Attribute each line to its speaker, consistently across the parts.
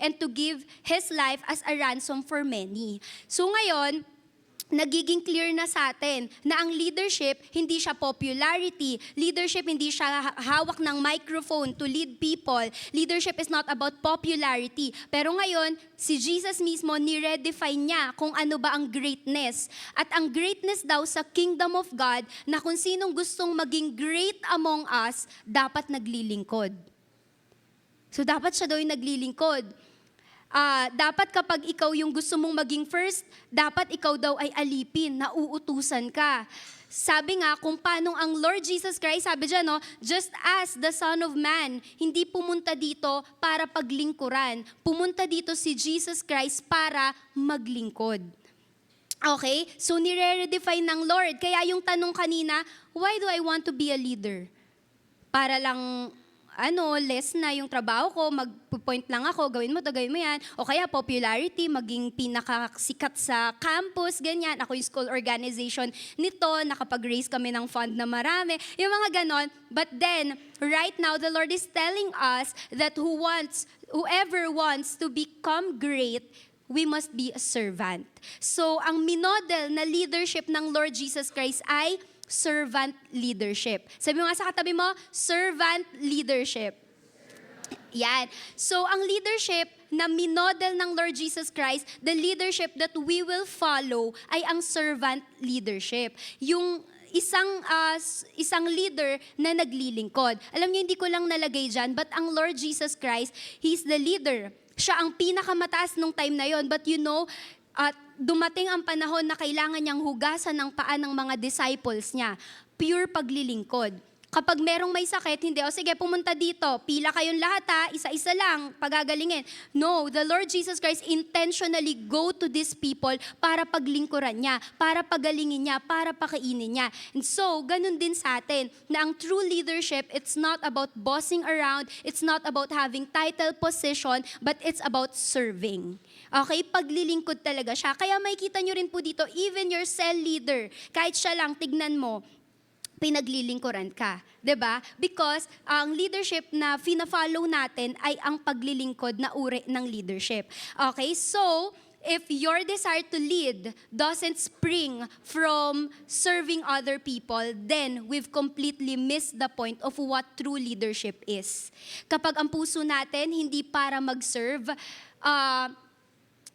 Speaker 1: and to give His life as a ransom for many. So ngayon, nagiging clear na sa atin na ang leadership, hindi siya popularity. Leadership, hindi siya hawak ng microphone to lead people. Leadership is not about popularity. Pero ngayon, si Jesus mismo, ni-redefine niya kung ano ba ang greatness. At ang greatness daw sa kingdom of God, na kung sinong gustong maging great among us, dapat naglilingkod. So dapat siya daw yung naglilingkod. Dapat kapag ikaw yung gusto mong maging first, dapat ikaw daw ay alipin, nauutusan ka. Sabi nga, kung paano ang Lord Jesus Christ, sabi dyan, no, just as the Son of Man, hindi pumunta dito para paglingkuran. Pumunta dito si Jesus Christ para maglingkod. Okay? So nire-redefine ng Lord. Kaya yung tanong kanina, why do I want to be a leader? Para lang less na yung trabaho ko, mag-point lang ako, gawin mo to, gawin mo yan. O kaya popularity, maging pinakasikat sa campus, ganyan. Ako yung school organization nito, nakapag-raise kami ng fund na marami. Yung mga ganon. But then, right now, the Lord is telling us that whoever wants to become great, we must be a servant. So, ang minodel na leadership ng Lord Jesus Christ ay servant leadership. Sabi mo nga sa katabi mo, servant leadership. Yan. So, ang leadership na minodel ng Lord Jesus Christ, the leadership that we will follow ay ang servant leadership. Yung isang leader na naglilingkod. Alam niyo, hindi ko lang nalagay dyan, but ang Lord Jesus Christ, He's the leader. Siya ang pinakamataas nung time na yon. But dumating ang panahon na kailangan niyang hugasan ng paa ng mga disciples niya. Pure paglilingkod. Kapag merong may sakit, hindi, sige, pumunta dito, pila kayong lahat isa-isa lang, pagagalingin. No, the Lord Jesus Christ intentionally go to these people para paglingkuran niya, para pagalingin niya, para pakainin niya. And so, ganun din sa atin, na ang true leadership, it's not about bossing around, it's not about having title, position, but it's about serving. Okay, paglilingkod talaga siya. Kaya makikita nyo rin po dito, even your cell leader, kahit siya lang, tignan mo, pinaglilingkuran ka. 'Di ba? Because ang leadership na fina-follow natin ay ang paglilingkod na uri ng leadership. Okay, so if your desire to lead doesn't spring from serving other people, then we've completely missed the point of what true leadership is. Kapag ang puso natin hindi para mag-serve,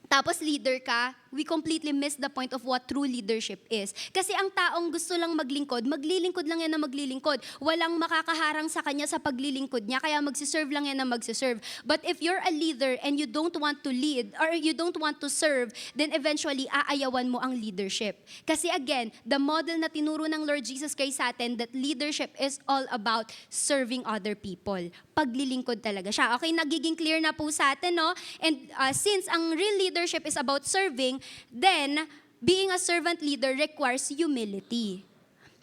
Speaker 1: tapos leader ka, we completely miss the point of what true leadership is. Kasi ang taong gusto lang maglingkod, maglilingkod lang yan na maglilingkod. Walang makakaharang sa kanya sa paglilingkod niya, kaya magsiserve lang yan na magsiserve. But if you're a leader and you don't want to lead, or you don't want to serve, then eventually aayawan mo ang leadership. Kasi again, the model na tinuro ng Lord Jesus Christ sa atin, that leadership is all about serving other people. Paglilingkod talaga siya. Okay, nagiging clear na po sa atin, no? And since ang real leadership is about serving, then, being a servant leader requires humility.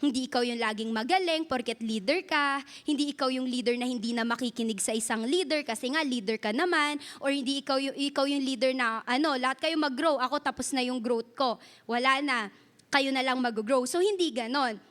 Speaker 1: Hindi ikaw yung laging magaling porket leader ka, hindi ikaw yung leader na hindi na makikinig sa isang leader kasi nga leader ka naman, or hindi ikaw yung leader na lahat kayo mag-grow, ako tapos na yung growth ko. Wala na, kayo na lang mag-grow. So hindi ganon.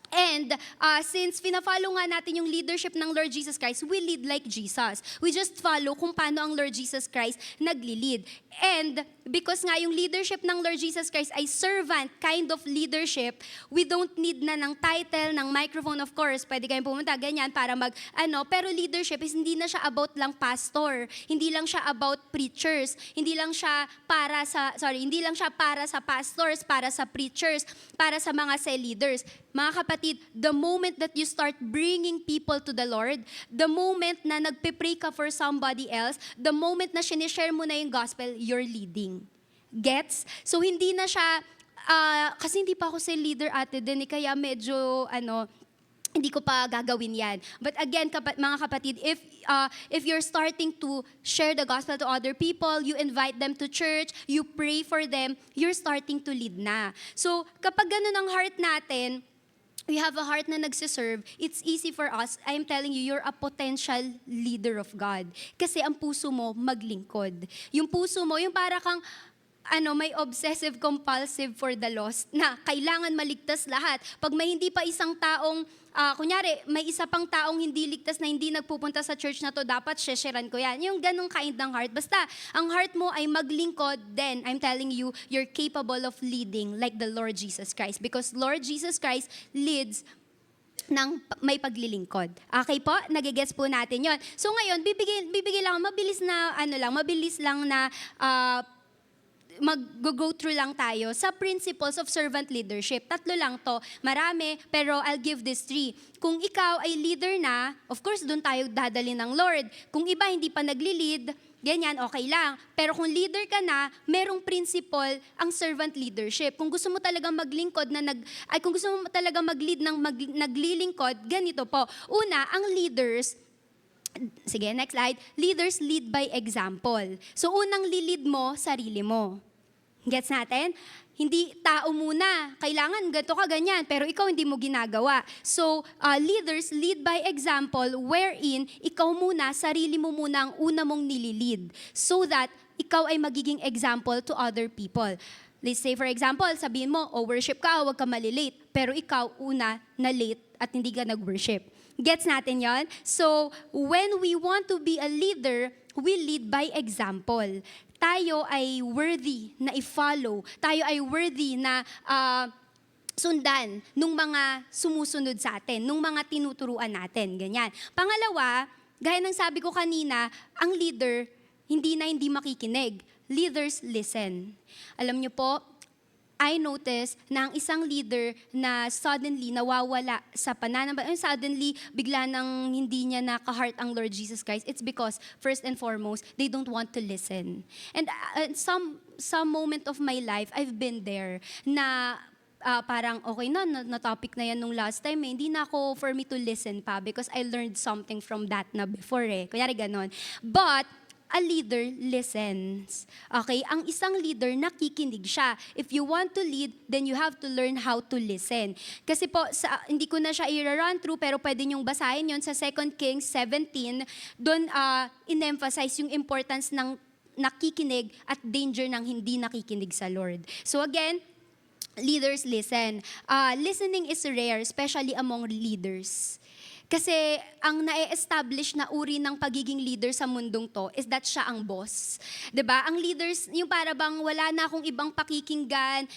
Speaker 1: And since fina-follow nga natin yung leadership ng Lord Jesus Christ, we lead like Jesus. We just follow kung paano ang Lord Jesus Christ nagli-lead. And because nga yung leadership ng Lord Jesus Christ ay servant kind of leadership, we don't need na ng title, ng microphone, of course. Pwede kayong pumunta, ganyan, para pero leadership is hindi na siya about lang pastor. Hindi lang siya about preachers. Hindi lang siya para sa pastors, para sa preachers, para sa mga cell leaders. Mga kapatid, the moment that you start bringing people to the Lord, the moment na nagpe-pray ka for somebody else, the moment na sinishare mo na yung gospel, you're leading. Gets? So hindi na siya, kasi hindi pa ako sa leader ate din, kaya medyo, hindi ko pa gagawin yan. But again, mga kapatid, if you're starting to share the gospel to other people, you invite them to church, you pray for them, you're starting to lead na. So kapag ganun ang heart natin, we have a heart na nagsiserve, it's easy for us. I'm telling you, you're a potential leader of God. Kasi ang puso mo, maglingkod. Yung puso mo, yung para kang, may obsessive compulsive for the lost na kailangan maligtas lahat. Pag may hindi pa isang taong, kunyari, may isa pang taong hindi ligtas na hindi nagpupunta sa church na to, dapat shesheran ko yan. Yung ganong kind ng heart. Basta, ang heart mo ay maglingkod, then I'm telling you, you're capable of leading like the Lord Jesus Christ. Because Lord Jesus Christ leads ng may paglilingkod. Okay po? Nagigets po natin yon. So ngayon, bibigay lang, mabilis lang na mag-go through lang tayo sa principles of servant leadership. 3 lang to. Marami, pero I'll give this 3. Kung ikaw ay leader na, of course, doon tayo dadali ng Lord. Kung iba hindi pa nagli-lead, ganyan, okay lang. Pero kung leader ka na, merong principle ang servant leadership. Kung gusto mo talagang maglingkod kung gusto mo talagang mag-lead ng naglilingkod, ganito po. Una, ang leaders, sige, next slide. Leaders lead by example. So, unang lilid mo, sarili mo. Gets natin? Hindi tao muna. Kailangan ganito ka ganyan, pero ikaw hindi mo ginagawa. So, leaders lead by example wherein ikaw muna, sarili mo muna ang una mong nililid so that ikaw ay magiging example to other people. Let's say, for example, sabihin mo, worship ka, huwag ka malilate. Pero ikaw, una, na late at hindi ka nag-worship. Gets natin yon? So, when we want to be a leader, we lead by example. Tayo ay worthy na i-follow. Tayo ay worthy na sundan nung mga sumusunod sa atin, nung mga tinuturuan natin. Ganyan. Pangalawa, gaya ng sabi ko kanina, ang leader, hindi makikinig. Leaders listen. Alam niyo po, I noticed na ang isang leader na suddenly nawawala sa pananambahan, suddenly bigla nang hindi niya naka-heart ang Lord Jesus Christ, it's because, first and foremost, they don't want to listen. And some moment of my life, I've been there na parang okay na topic na yan nung last time hindi na ako for me to listen pa because I learned something from that na before Kunyari ganon. But, a leader listens. Okay? Ang isang leader, nakikinig siya. If you want to lead, then you have to learn how to listen. Kasi po, hindi ko na siya i-run through, pero pwede niyong basahin yon sa 2 Kings 17. Doon in-emphasize yung importance ng nakikinig at danger ng hindi nakikinig sa Lord. So again, leaders listen. Listening is rare, especially among leaders. Kasi ang na-establish na uri ng pagiging leader sa mundong to is that siya ang boss. 'Di ba? Ang leaders, yung para bang wala na akong ibang pakikinggan,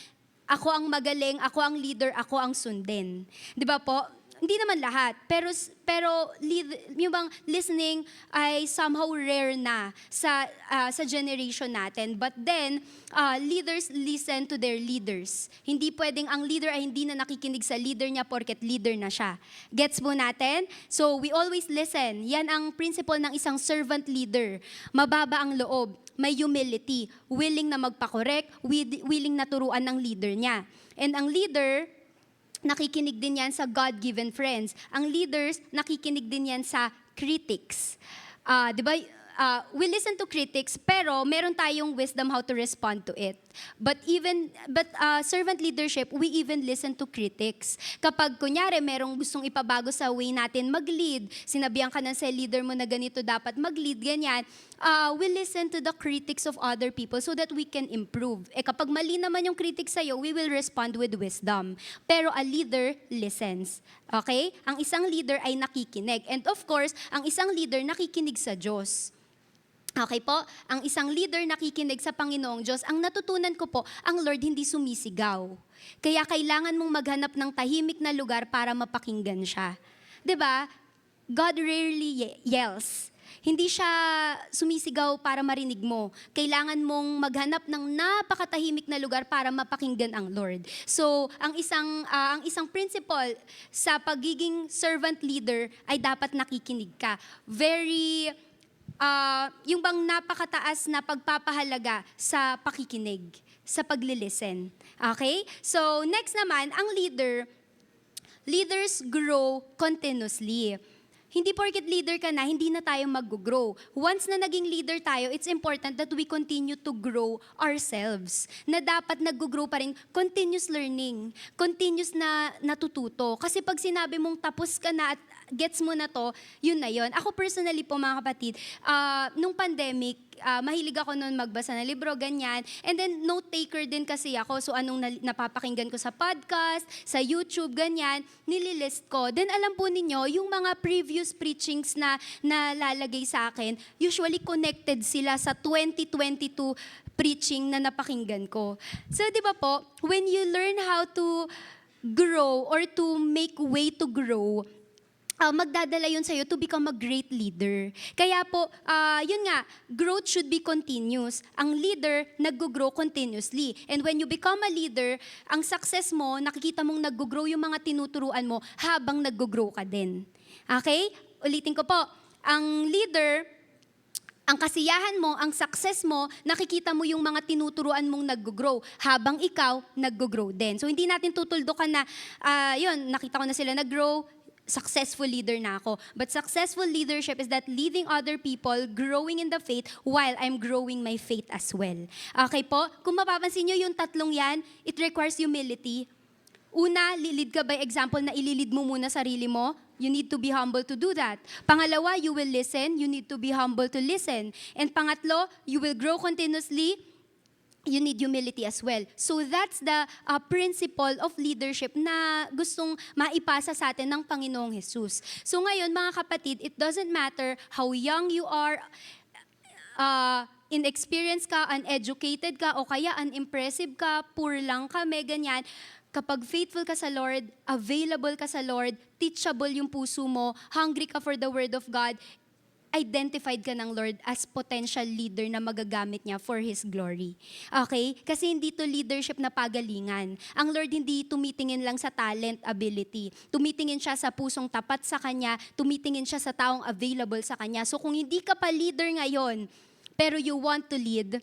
Speaker 1: ako ang magaling, ako ang leader, ako ang sundin. 'Di ba po? Hindi naman lahat, pero yung bang listening ay somehow rare na sa generation natin. But then, leaders listen to their leaders. Hindi pwedeng ang leader ay hindi na nakikinig sa leader niya porket leader na siya. Gets mo natin? So, we always listen. Yan ang principle ng isang servant leader. Mababa ang loob, may humility, willing na magpakorek, willing na turuan ng leader niya. And ang leader, nakikinig din yan sa God-given friends. Ang leaders, nakikinig din yan sa critics. Di ba? We listen to critics, pero meron tayong wisdom how to respond to it. But servant leadership, we even listen to critics. Kapag kunyari merong gustong ipabago sa way natin mag-lead, sinabihan ka na sa leader mo na ganito dapat mag-lead, ganyan, we listen to the critics of other people so that we can improve. Kapag mali naman yung critics sa'yo, we will respond with wisdom. Pero a leader listens. Okay? Ang isang leader ay nakikinig. And of course, ang isang leader nakikinig sa Diyos. Okay po? Ang isang leader nakikinig sa Panginoong Diyos. Ang natutunan ko po, ang Lord hindi sumisigaw. Kaya kailangan mong maghanap ng tahimik na lugar para mapakinggan siya. 'Di ba? God rarely yells. Hindi siya sumisigaw para marinig mo. Kailangan mong maghanap ng napakatahimik na lugar para mapakinggan ang Lord. So, ang isang principle sa pagiging servant leader ay dapat nakikinig ka. Yung bang napakataas na pagpapahalaga sa pakikinig, sa paglilisten. Okay? So, next naman, ang leaders grow continuously. Hindi porket leader ka na, hindi na tayo mag-grow. Once na naging leader tayo, it's important that we continue to grow ourselves. Na dapat nag-grow pa rin, continuous learning, continuous na natututo. Kasi pag sinabi mong tapos ka na at gets mo na to, yun na yun. Ako personally po mga kapatid, nung pandemic, mahilig ako noon magbasa ng libro, ganyan. And then, note-taker din kasi ako. So, anong napapakinggan ko sa podcast, sa YouTube, ganyan, nililist ko. Then, alam po ninyo, yung mga previous preachings na nalalagay sa akin, usually connected sila sa 2022 preaching na napakinggan ko. So, di ba po, when you learn how to grow or to make way to grow, magdadala yun sa'yo to become a great leader. Kaya po, yun nga, growth should be continuous. Ang leader, nag-grow continuously. And when you become a leader, ang success mo, nakikita mong nag-grow yung mga tinuturuan mo habang nag-grow ka din. Okay? Ulitin ko po, ang leader, ang kasiyahan mo, ang success mo, nakikita mo yung mga tinuturuan mong nag-grow habang ikaw nag-grow din. So hindi natin tutuldukan na, yun, nakita ko na sila nag-grow, successful leader na ako. But successful leadership is that leading other people, growing in the faith, while I'm growing my faith as well. Okay po? Kung mapapansin nyo yung tatlong yan, it requires humility. Una, lilid ka by example na ililid mo muna sarili mo. You need to be humble to do that. Pangalawa, you will listen. You need to be humble to listen. And pangatlo, you will grow continuously. You need humility as well. So that's the principle of leadership na gustong maipasa sa atin ng Panginoong Jesus. So ngayon, mga kapatid, it doesn't matter how young you are, inexperienced ka, uneducated ka, o kaya unimpressive ka, poor lang kami, ganyan. Kapag faithful ka sa Lord, available ka sa Lord, teachable yung puso mo, hungry ka for the Word of God, identified ka ng Lord as potential leader na magagamit niya for His glory. Okay? Kasi hindi to leadership na pagalingan. Ang Lord hindi tumitingin lang sa talent, ability. Tumitingin siya sa pusong tapat sa Kanya, tumitingin siya sa taong available sa Kanya. So kung hindi ka pa leader ngayon, pero you want to lead,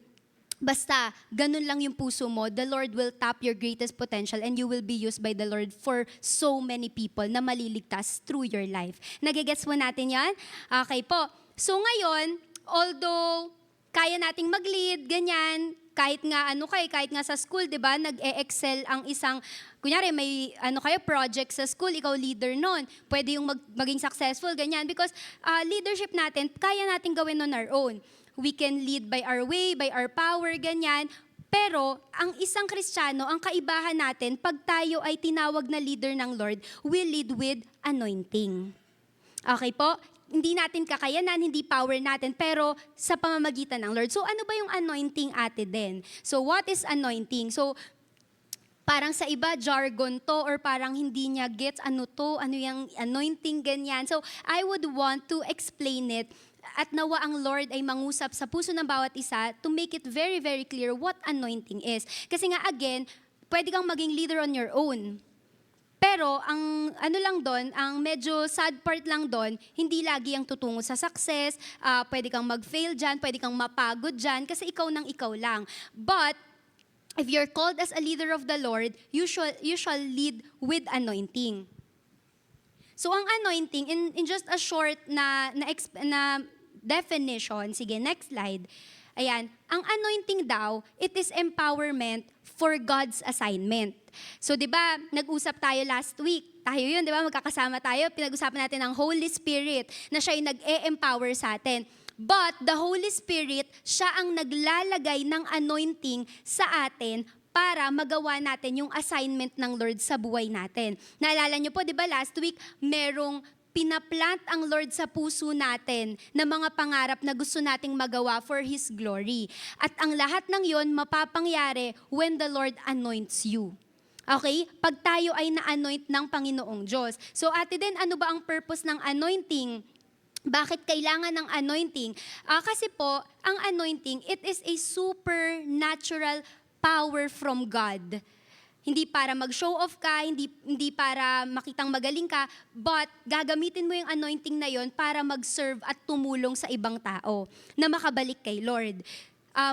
Speaker 1: basta ganun lang yung puso mo, the Lord will tap your greatest potential and you will be used by the Lord for so many people na maliligtas through your life. Nagigets mo natin yan? Okay po. So ngayon, although kaya nating mag-lead, ganyan, kahit nga sa school, 'di ba, nag-e-excel ang isang, kunyari may project sa school, ikaw leader noon. Pwede yung maging successful, ganyan, because leadership natin, kaya nating gawin on our own. We can lead by our way, by our power, ganyan. Pero ang isang Kristiyano, ang kaibahan natin, pag tayo ay tinawag na leader ng Lord, we lead with anointing. Okay po? Hindi natin kakayanan, hindi power natin, pero sa pamamagitan ng Lord. So ano ba yung anointing, ate din? So what is anointing? So parang sa iba, jargon to, or parang hindi niya gets ano to, ano yung anointing, ganyan. So I would want to explain it at nawa ang Lord ay mangusap sa puso ng bawat isa to make it very, very clear what anointing is. Kasi nga again, pwede kang maging leader on your own. Pero ang lang doon, ang medyo sad part lang doon, hindi lagi ang tutungo sa success, pwede kang mag-fail dyan, pwede kang mapagod dyan, kasi ikaw nang ikaw lang. But if you're called as a leader of the Lord, you shall lead with anointing. So ang anointing, in just a short na definition, sige, next slide. Ayan, ang anointing daw, it is empowerment for God's assignment. So, di ba, nag-usap tayo last week. Tayo yun, di ba, magkakasama tayo. Pinag-usapan natin ang Holy Spirit na siya yung nag-e-empower sa atin. But the Holy Spirit, siya ang naglalagay ng anointing sa atin para magawa natin yung assignment ng Lord sa buhay natin. Naalala niyo po, di ba, last week, merong pinaplant ang Lord sa puso natin na mga pangarap na gusto nating magawa for His glory. At ang lahat ng yon mapapangyari when the Lord anoints you. Okay? Pag tayo ay na-anoint ng Panginoong Diyos. So ate din, ano ba ang purpose ng anointing? Bakit kailangan ng anointing? Kasi po, ang anointing, it is a supernatural power from God. Hindi para mag-show off ka, hindi para makitang magaling ka, but gagamitin mo yung anointing na yon para mag-serve at tumulong sa ibang tao na makabalik kay Lord.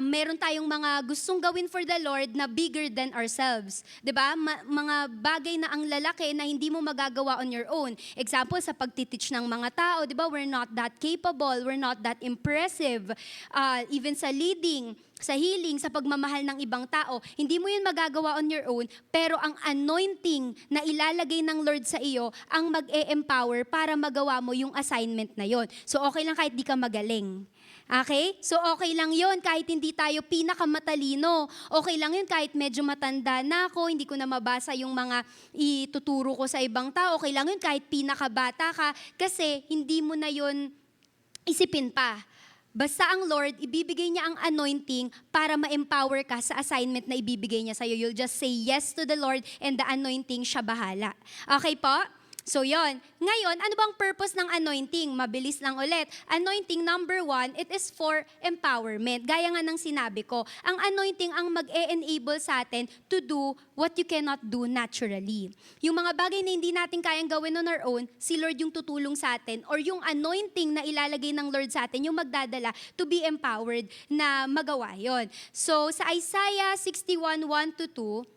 Speaker 1: Meron tayong mga gustong gawin for the Lord na bigger than ourselves. 'Di ba? Mga bagay na ang lalaki na hindi mo magagawa on your own. Example, sa pagtiteach ng mga tao, 'di ba? We're not that capable, we're not that impressive. Even sa leading, sa healing, sa pagmamahal ng ibang tao, hindi mo yun magagawa on your own, pero ang anointing na ilalagay ng Lord sa iyo ang mag-e-empower para magawa mo yung assignment na yon. So okay lang kahit di ka magaling. Okay? So okay lang yun kahit hindi tayo pinakamatalino. Okay lang yun kahit medyo matanda na ako, hindi ko na mabasa yung mga ituturo ko sa ibang tao. Okay lang yun kahit pinakabata ka kasi hindi mo na yun isipin pa. Basta ang Lord, ibibigay niya ang anointing para ma-empower ka sa assignment na ibibigay niya sa'yo. You'll just say yes to the Lord and the anointing, siya bahala. Okay po? So yon. Ngayon, ano bang purpose ng anointing? Mabilis lang ulit. Anointing, number 1, it is for empowerment. Gaya nga ng sinabi ko, ang anointing ang mag-e-enable sa atin to do what you cannot do naturally. Yung mga bagay na hindi natin kayang gawin on our own, si Lord yung tutulong sa atin or yung anointing na ilalagay ng Lord sa atin, yung magdadala to be empowered na magawa yon. So sa Isaiah 61:1-2,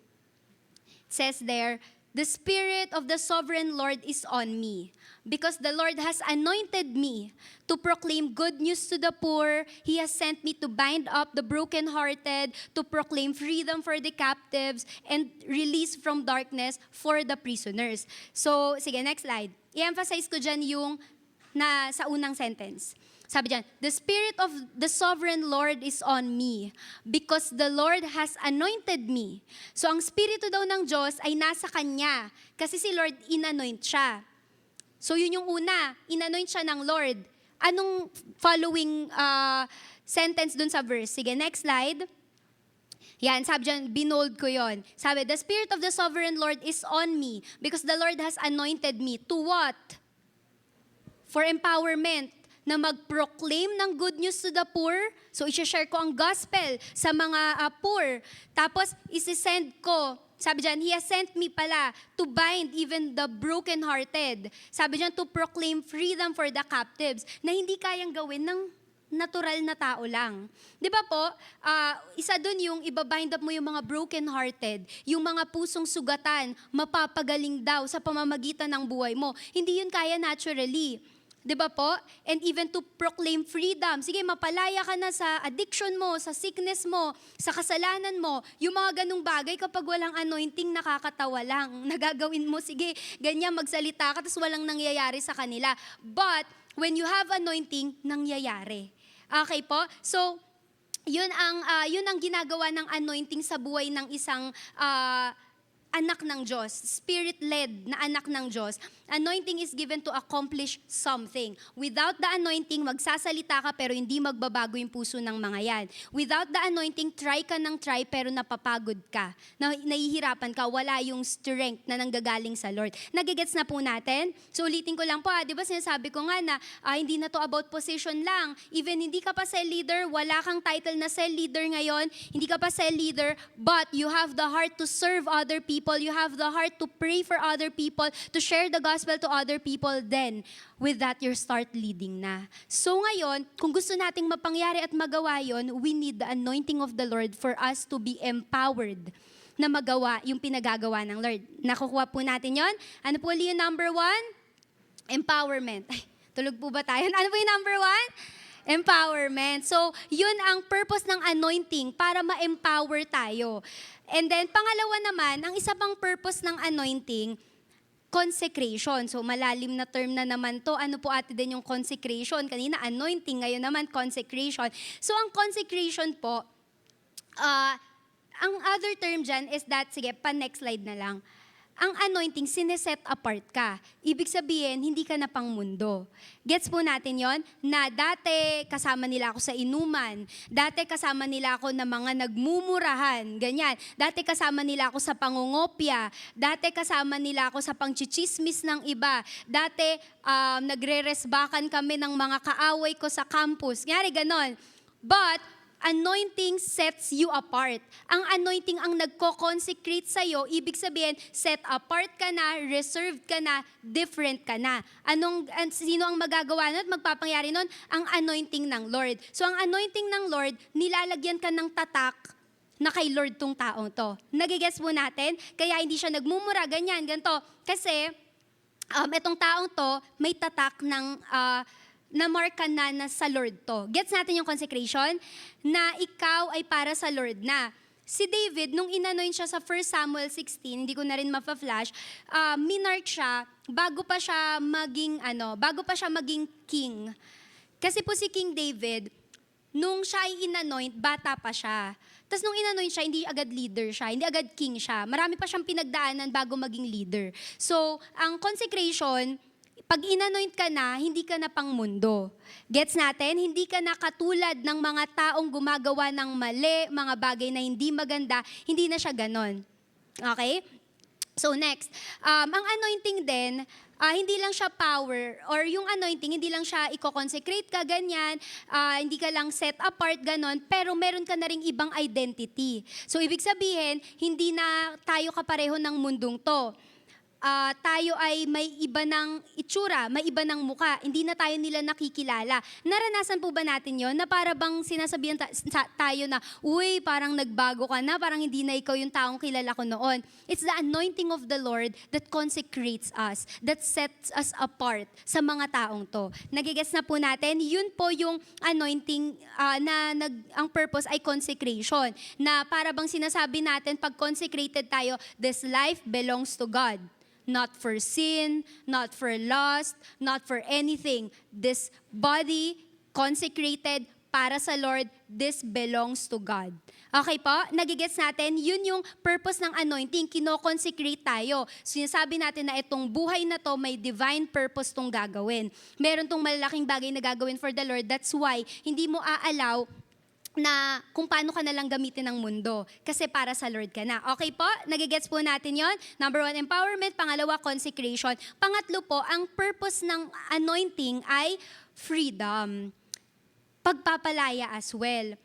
Speaker 1: says there, "The Spirit of the Sovereign Lord is on me, because the Lord has anointed me to proclaim good news to the poor. He has sent me to bind up the brokenhearted, to proclaim freedom for the captives, and release from darkness for the prisoners." So, sige, next slide. I-emphasize ko dyan yung sa unang sentence. Sabi dyan, "The Spirit of the Sovereign Lord is on me, because the Lord has anointed me." So ang Spirito daw ng Diyos ay nasa Kanya, kasi si Lord inanoint siya. So yun yung una, inanoint siya ng Lord. Anong following sentence dun sa verse? Sige, next slide. Yan, sabi dyan, binold ko yon. Sabi, "The Spirit of the Sovereign Lord is on me, because the Lord has anointed me." To what? For empowerment, na mag-proclaim ng good news to the poor. So, isi-share ko ang gospel sa mga poor. Tapos, isi-send ko. Sabi dyan, He has sent me pala to bind even the brokenhearted. Sabi dyan, to proclaim freedom for the captives, na hindi kayang gawin ng natural na tao lang. Di ba po, isa dun yung ibabind up mo yung mga brokenhearted, yung mga pusong sugatan, mapapagaling daw sa pamamagitan ng buhay mo. Hindi yun kaya naturally. Di ba po? And even to proclaim freedom. Sige, mapalaya ka na sa addiction mo, sa sickness mo, sa kasalanan mo. Yung mga ganung bagay, kapag walang anointing, nakakatawa lang. Nagagawin mo, sige, ganyan magsalita ka, tapos walang nangyayari sa kanila. But, when you have anointing, nangyayari. Okay po? So, yun ang ginagawa ng anointing sa buhay ng isang anak ng Diyos, Spirit-led na anak ng Diyos. Anointing is given to accomplish something. Without the anointing, magsasalita ka pero hindi magbabago yung puso ng mga yan. Without the anointing, try ka ng try pero napapagod ka. Nahihirapan ka, wala yung strength na nanggagaling sa Lord. Nagigets na po natin? So ulitin ko lang po, di ba sinasabi ko nga na hindi na to about position lang. Even hindi ka pa cell leader, wala kang title na cell leader ngayon, hindi ka pa cell leader, but you have the heart to serve other people, you have the heart to pray for other people, to share the gospel to other people, then with that, you start leading na. So ngayon, kung gusto nating mapangyari at magawa yon, we need the anointing of the Lord for us to be empowered na magawa yung pinagagawa ng Lord. Nakukuha po natin yon. Ano po yung number 1? Empowerment. Ay, tulog po ba tayo? Ano po yung number 1? Empowerment. So, yun ang purpose ng anointing, para ma-empower tayo. And then, pangalawa naman, ang isa pang purpose ng anointing, consecration. So, malalim na term na naman to. Ano po ate din yung consecration? Kanina, anointing. Ngayon naman, consecration. So, ang consecration po, ang other term dyan is that, sige, next slide na lang. Ang anointing, sineset apart ka. Ibig sabihin, hindi ka na pang mundo. Gets po natin yon? Na dati kasama nila ako sa inuman. Dati kasama nila ako na mga nagmumurahan. Ganyan. Dati kasama nila ako sa pangungopya. Dati kasama nila ako sa pangchichismis ng iba. Dati nagre-resbakan kami ng mga kaaway ko sa campus. Ngari ganon. But, anointing sets you apart. Ang anointing ang nagko-consecrate sa'yo, ibig sabihin, set apart ka na, reserved ka na, different ka na. Sino ang magagawa nun at magpapangyari nun? Ang anointing ng Lord. So ang anointing ng Lord, nilalagyan ka ng tatak na kay Lord tong taong to. Nagigets po natin? Kaya hindi siya nagmumura, ganyan, ganito. Kasi, itong taong to, may tatak ng na-marka na sa Lord to. Gets natin yung consecration? Na ikaw ay para sa Lord na. Si David, nung inanoint siya sa 1 Samuel 16, hindi ko na rin mapa-flash, minark siya bago pa siya maging king. Kasi po si King David, nung siya ay inanoint, bata pa siya. Tapos nung inanoint siya, hindi agad leader siya, hindi agad king siya. Marami pa siyang pinagdaanan bago maging leader. So, ang consecration, pag inanoint ka na, hindi ka na pang mundo. Gets natin? Hindi ka na katulad ng mga taong gumagawa ng mali, mga bagay na hindi maganda, hindi na siya ganon. Okay? So next, ang anointing din, hindi lang siya power, or yung anointing, hindi lang siya i-consecrate ka, ganyan, hindi ka lang set apart, ganon, pero meron ka na ring ibang identity. So ibig sabihin, hindi na tayo kapareho ng mundong to. Tayo ay may iba ng itsura, may iba ng muka, hindi na tayo nila nakikilala. Naranasan po ba natin yon na para bang sinasabihan tayo na, uy, parang nagbago ka na, parang hindi na ikaw yung taong kilala ko noon. It's the anointing of the Lord that consecrates us, that sets us apart sa mga taong to. Nagigets na po natin, yun po yung anointing ang purpose ay consecration. Na para bang sinasabi natin, pag consecrated tayo, this life belongs to God. Not for sin, not for lust, not for anything. This body, consecrated para sa Lord, this belongs to God. Okay po? Nagigets natin, yun yung purpose ng anointing, kinoconsecrate tayo. Sinasabi natin na itong buhay na to, may divine purpose tong gagawin. Meron tong malalaking bagay na gagawin for the Lord, that's why hindi mo aalaw na kung paano ka nalang gamitin ng mundo. Kasi para sa Lord ka na. Okay po? Nagigets po natin yon. Number 1, empowerment. Pangalawa, consecration. Pangatlo po, ang purpose ng anointing ay freedom. Pagpapalaya as well.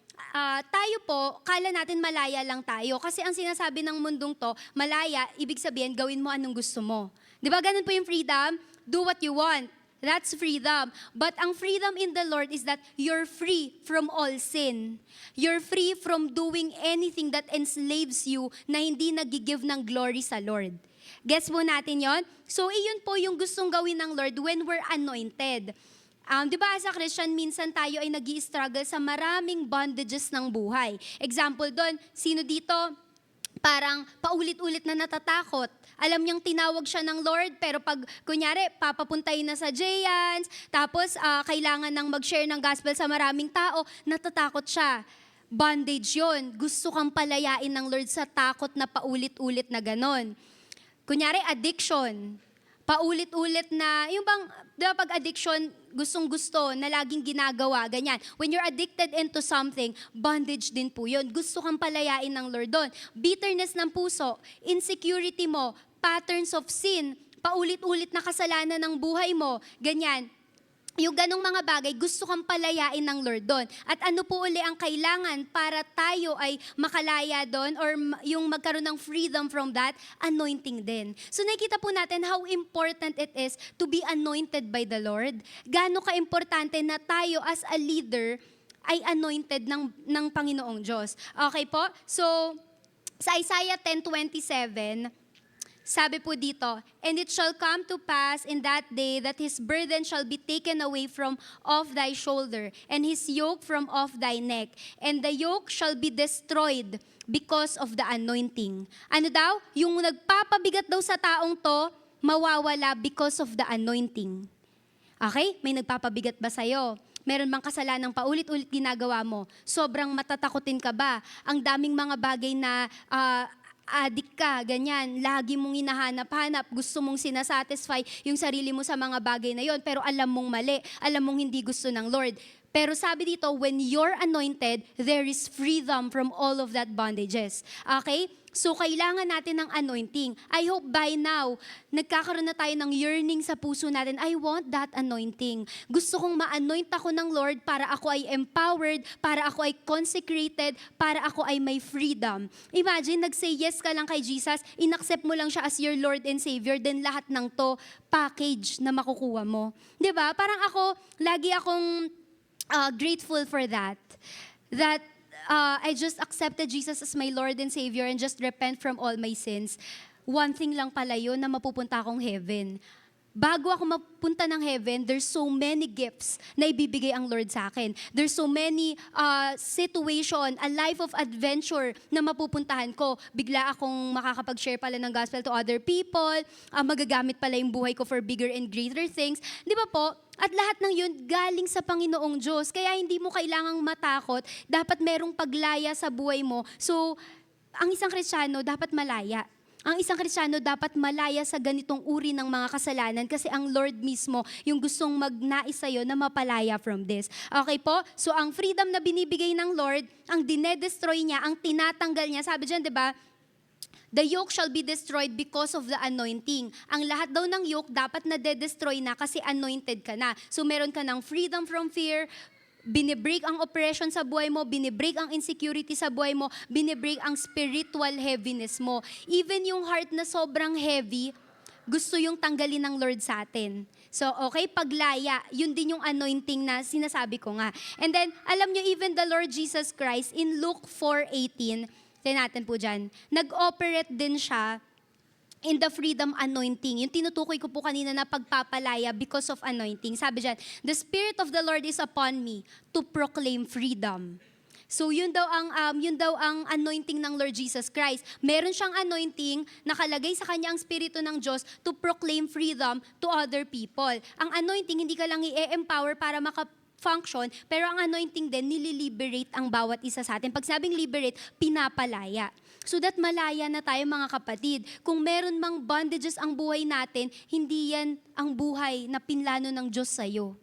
Speaker 1: Tayo po, kala natin malaya lang tayo. Kasi ang sinasabi ng mundong to, malaya, ibig sabihin, gawin mo anong gusto mo. Di ba ganun po yung freedom? Do what you want. That's freedom. But ang freedom in the Lord is that you're free from all sin. You're free from doing anything that enslaves you na hindi nagigive ng glory sa Lord. Gets po natin yon? So, iyon po yung gustong gawin ng Lord when we're anointed. Di ba as a Christian, minsan tayo ay nag-i-struggle sa maraming bondages ng buhay. Example doon, sino dito parang paulit-ulit na natatakot? Alam niyang tinawag siya ng Lord, pero pag, kunyari, papapuntayin na sa Giants, tapos kailangan nang mag-share ng gospel sa maraming tao, natatakot siya. Bondage yon. Gusto kang palayain ng Lord sa takot na paulit-ulit na ganon. Kunyari, addiction. Paulit-ulit na, yung bang, di ba pag addiction, gustong-gusto na laging ginagawa, ganyan. When you're addicted into something, bondage din po yun. Gusto kang palayain ng Lord doon. Bitterness ng puso, insecurity mo, patterns of sin, paulit-ulit na kasalanan ng buhay mo, ganyan. Yung ganong mga bagay, gusto kang palayain ng Lord doon. At ano po uli ang kailangan para tayo ay makalaya doon or yung magkaroon ng freedom from that? Anointing din. So nakikita po natin how important it is to be anointed by the Lord. Gaano ka-importante na tayo as a leader ay anointed ng Panginoong Diyos. Okay po? So, sa Isaiah 10:27, sabi po dito, and it shall come to pass in that day that his burden shall be taken away from off thy shoulder, and his yoke from off thy neck, and the yoke shall be destroyed because of the anointing. Ano daw? Yung nagpapabigat daw sa taong to, mawawala because of the anointing. Okay? May nagpapabigat ba sa'yo? Meron bang kasalanang paulit-ulit ginagawa mo? Sobrang matatakotin ka ba? Ang daming mga bagay na addict ka, ganyan, lagi mong hinahanap-hanap, gusto mong sinasatisfy yung sarili mo sa mga bagay na yon, pero alam mong mali, alam mong hindi gusto ng Lord. Pero sabi dito, when you're anointed, there is freedom from all of that bondages. Okay? So, kailangan natin ng anointing. I hope by now, nagkakaroon na tayo ng yearning sa puso natin. I want that anointing. Gusto kong ma-anoint ako ng Lord para ako ay empowered, para ako ay consecrated, para ako ay may freedom. Imagine, nag-say yes ka lang kay Jesus, inaccept mo lang siya as your Lord and Savior, then lahat ng to, package na makukuha mo. 'Di ba? Parang ako, lagi akong grateful for that. That I just accepted Jesus as my Lord and Savior and just repent from all my sins. One thing lang pala yun na mapupunta akong heaven. bago ako mapunta ng heaven, there's so many gifts na ibibigay ang Lord sa akin. There's so many situation, a life of adventure na mapupuntahan ko. Bigla akong makakapag-share pala ng gospel to other people, magagamit pala yung buhay ko for bigger and greater things. Di ba po? At lahat ng yun galing sa Panginoong Diyos. Kaya hindi mo kailangang matakot, dapat merong paglaya sa buhay mo. So, ang isang Kristiyano dapat malaya. Ang isang Kristiyano dapat malaya sa ganitong uri ng mga kasalanan kasi ang Lord mismo yung gustong magnais sa'yo na mapalaya from this. Okay po? So ang freedom na binibigay ng Lord, ang dinedestroy niya, ang tinatanggal niya, sabi dyan, di ba? The yoke shall be destroyed because of the anointing. Ang lahat daw ng yoke dapat na de-destroy na kasi anointed ka na. So meron ka ng freedom from fear, binibreak ang oppression sa buhay mo, binibreak ang insecurity sa buhay mo, binibreak ang spiritual heaviness mo. Even yung heart na sobrang heavy, gusto yung tanggalin ng Lord sa atin. So, okay, paglaya, yun din yung anointing na sinasabi ko nga. And then, alam nyo, even the Lord Jesus Christ, in Luke 4:18, tingnan natin po dyan, nag-operate din siya in the freedom anointing. Yung tinutukoy ko po kanina na pagpapalaya because of anointing. Sabi dyan, the Spirit of the Lord is upon me to proclaim freedom. So yun daw ang anointing ng Lord Jesus Christ. Meron siyang anointing, nakalagay sa kanya ang Espiritu ng Diyos to proclaim freedom to other people. Ang anointing, hindi ka lang i-empower para function, pero ang anointing din, nililiberate ang bawat isa sa atin. Pag sabing liberate, pinapalaya. So that malaya na tayo mga kapatid. Kung meron mang bondages ang buhay natin, hindi yan ang buhay na pinlano ng Diyos sa'yo.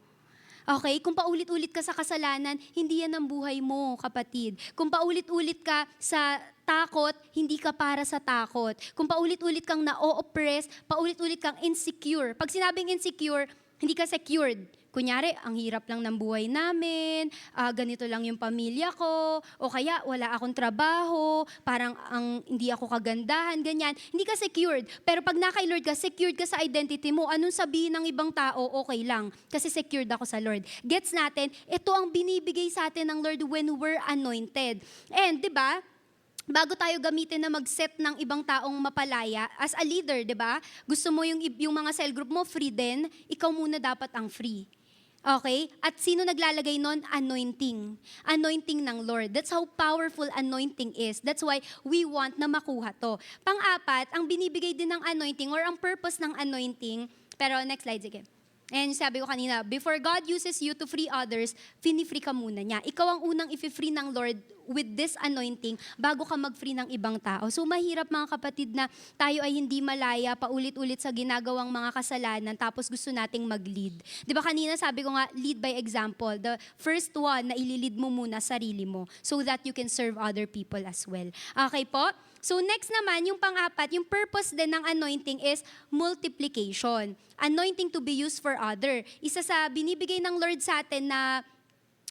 Speaker 1: Okay? Kung paulit-ulit ka sa kasalanan, hindi yan ang buhay mo, kapatid. Kung paulit-ulit ka sa takot, hindi ka para sa takot. Kung paulit-ulit kang na-o-oppress, paulit-ulit kang insecure. Pag sinabing insecure, hindi ka secured. Kunyari, ang hirap lang ng buhay namin, ganito lang yung pamilya ko, o kaya wala akong trabaho, parang hindi ako kagandahan, ganyan. Hindi ka secured. Pero pag naka Lord ka, secured ka sa identity mo, anong sabihin ng ibang tao, okay lang, kasi secured ako sa Lord. Gets natin, ito ang binibigay sa atin ng Lord when we're anointed. And, di ba, bago tayo gamitin na mag-set ng ibang taong mapalaya, as a leader, di ba? Gusto mo yung mga cell group mo free din, ikaw muna dapat ang free. Okay? At sino naglalagay nun? Anointing. Anointing ng Lord. That's how powerful anointing is. That's why we want na makuha to. Pang-apat, ang binibigay din ng anointing or ang purpose ng anointing, pero next slide, sige. And sabi ko kanina, before God uses you to free others, fini-free ka muna niya. Ikaw ang unang i-free ng Lord with this anointing bago ka mag-free ng ibang tao. So mahirap mga kapatid na tayo ay hindi malaya paulit-ulit sa ginagawang mga kasalanan tapos gusto nating mag-lead. Di ba kanina sabi ko nga, lead by example. The first one na ililid mo muna sarili mo so that you can serve other people as well. Okay po? So next naman, yung pang-apat, yung purpose din ng anointing is multiplication. Anointing to be used for other. Isa sa binibigay ng Lord sa atin na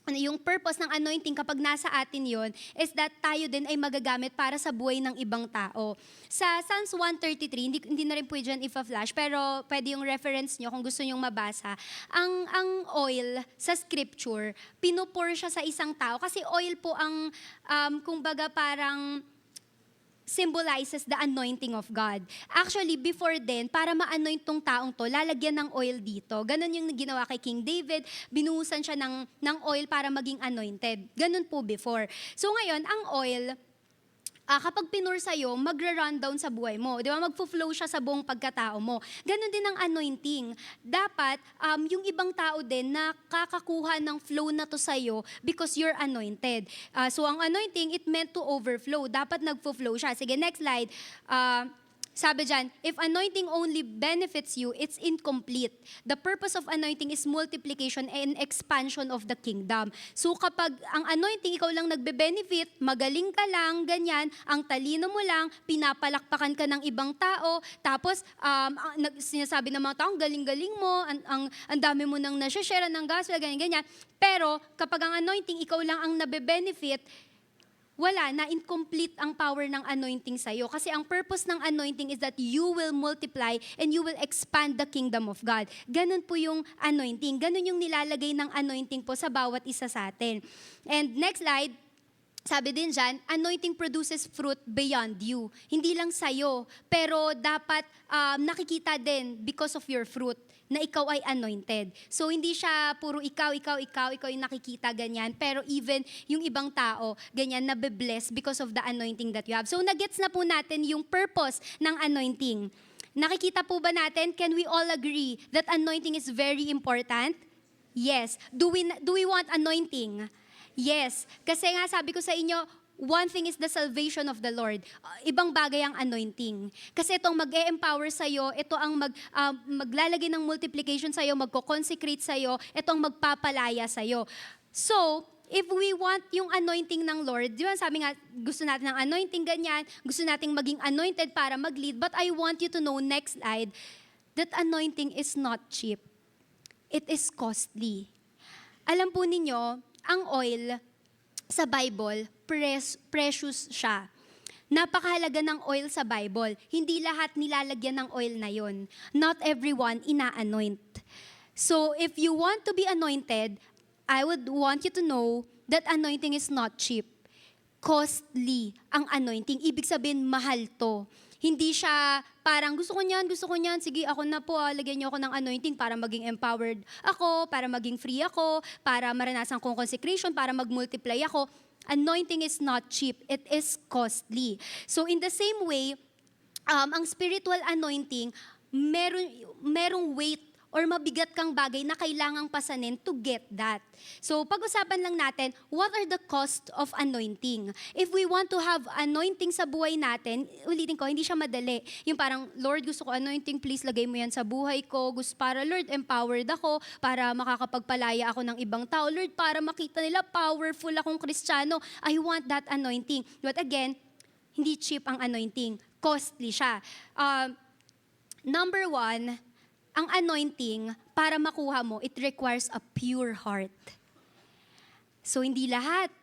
Speaker 1: yung purpose ng anointing kapag nasa atin yon is that tayo din ay magagamit para sa buhay ng ibang tao. Sa Psalms 133, hindi na rin pwede dyan ipa-flash, pero pwede yung reference nyo kung gusto nyong mabasa. Ang oil sa scripture, pinupur siya sa isang tao kasi oil po ang, kumbaga parang, symbolizes the anointing of God. Actually, before then, para ma-anoint tong taong to, lalagyan ng oil dito. Ganon yung ginawa kay King David, binuhusan siya ng oil para maging anointed. Ganon po before. So ngayon, ang oil, kapag pinur sa'yo, magra-run down sa buhay mo. Di ba? Magfo-flow siya sa buong pagkatao mo. Ganon din ang anointing. Dapat, yung ibang tao din na kakakuha ng flow na to sa'yo because you're anointed. So, ang anointing, it meant to overflow. Dapat nagfo-flow siya. Sige, next slide. Sabi dyan, if anointing only benefits you, it's incomplete. The purpose of anointing is multiplication and expansion of the kingdom. So kapag ang anointing ikaw lang nagbe-benefit, magaling ka lang, ganyan, ang talino mo lang, pinapalakpakan ka ng ibang tao, tapos sinasabi ng mga tao, ang galing-galing mo, ang dami mo nang nasa-share ng gospel, ganyan-ganyan. Pero kapag ang anointing ikaw lang ang nabe-benefit, wala, na incomplete ang power ng anointing sa'yo. Kasi ang purpose ng anointing is that you will multiply and you will expand the kingdom of God. Ganun po yung anointing. Ganun yung nilalagay ng anointing po sa bawat isa sa atin. And next slide, sabi din dyan, anointing produces fruit beyond you. Hindi lang sa'yo, pero dapat nakikita din because of your fruit na ikaw ay anointed. So hindi siya puro ikaw yung nakikita ganyan, pero even yung ibang tao, ganyan, nabe-bless because of the anointing that you have. So nagets na po natin yung purpose ng anointing. Nakikita po ba natin, can we all agree that anointing is very important? Yes. Do we want anointing? Yes. Kasi nga sabi ko sa inyo, one thing is the salvation of the Lord. Ibang bagay ang anointing. Kasi itong mag-e-empower sa'yo, ito ang maglalagay ng multiplication sa'yo, magko-consecrate sa'yo, itong magpapalaya sa'yo. So, if we want yung anointing ng Lord, di ba sabi nga, gusto natin ng anointing ganyan, gusto nating maging anointed para mag-lead, but I want you to know, next slide, that anointing is not cheap. It is costly. Alam po ninyo, ang oil sa Bible, precious siya. Napakahalaga ng oil sa Bible. Hindi lahat nilalagyan ng oil na yon. Not everyone ina-anoint. So if you want to be anointed, I would want you to know that anointing is not cheap. Costly ang anointing. Ibig sabihin, mahal to. Hindi siya parang gusto ko niyan, sige ako na po, lagyan niyo ako ng anointing para maging empowered ako, para maging free ako, para maranasan kong consecration, para mag-multiply ako. Anointing is not cheap, it is costly. So in the same way, ang spiritual anointing, merong weight or mabigat kang bagay na kailangang pasanin to get that. So, pag-usapan lang natin, what are the cost of anointing? If we want to have anointing sa buhay natin, ulitin ko, hindi siya madali. Yung parang, Lord, gusto ko anointing, please lagay mo yan sa buhay ko. Gusto para, Lord, empowered ako, para makakapagpalaya ako ng ibang tao. Lord, para makita nila, powerful akong Kristiyano. I want that anointing. But again, hindi cheap ang anointing. Costly siya. Number one, ang anointing, para makuha mo, it requires a pure heart. So, hindi lahat,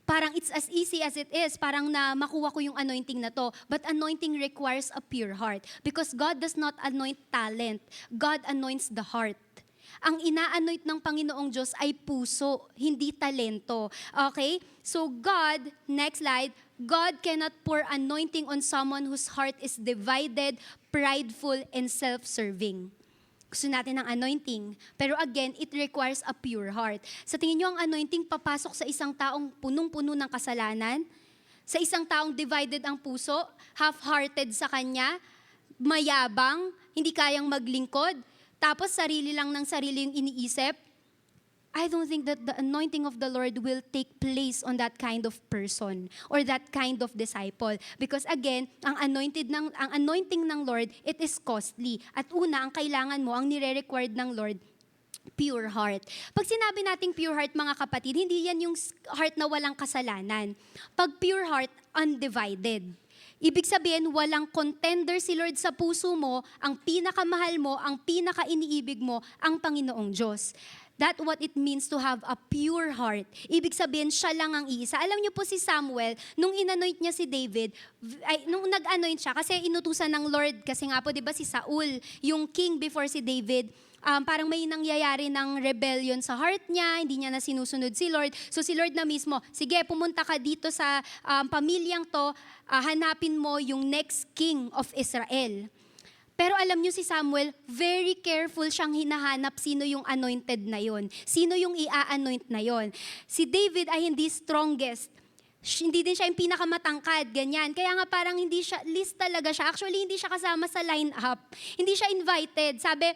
Speaker 1: parang it's as easy as it is, parang na makuha ko yung anointing na to. But anointing requires a pure heart. Because God does not anoint talent. God anoints the heart. Ang ina-anoint ng Panginoong Diyos ay puso, hindi talento. Okay? So God, next slide, God cannot pour anointing on someone whose heart is divided, prideful, and self-serving. Gusto natin ng anointing. Pero again, it requires a pure heart. Sa tingin nyo, ang anointing papasok sa isang taong punong-puno ng kasalanan? Sa isang taong divided ang puso? Half-hearted sa kanya? Mayabang? Hindi kayang maglingkod? Tapos sarili lang ng sarili yung iniisip? I don't think that the anointing of the Lord will take place on that kind of person or that kind of disciple. Because again, ang anointing ng Lord, it is costly. At una, ang kailangan mo, ang nire-required ng Lord, pure heart. Pag sinabi nating pure heart, mga kapatid, hindi yan yung heart na walang kasalanan. Pag pure heart, undivided. Ibig sabihin, walang contender si Lord sa puso mo, ang pinakamahal mo, ang pinaka-iniibig mo, ang Panginoong Diyos. That's what it means to have a pure heart. Ibig sabihin, siya lang ang iisa. Alam niyo po si Samuel, nung inanoint niya si David, nung nag-anoint siya, kasi inutusan ng Lord, kasi nga po, di ba si Saul, yung king before si David, parang may nangyayari ng rebellion sa heart niya, hindi niya na sinusunod si Lord. So si Lord na mismo, sige, pumunta ka dito sa pamilyang to, hanapin mo yung next king of Israel. Pero alam niyo si Samuel, very careful siyang hinahanap sino yung anointed na yon. Sino yung i-anoint na yon. Si David ay hindi strongest. Hindi din siya yung pinakamatangkad, ganyan. Kaya nga parang hindi siya, list talaga siya. Actually, hindi siya kasama sa line-up. Hindi siya invited. Sabi,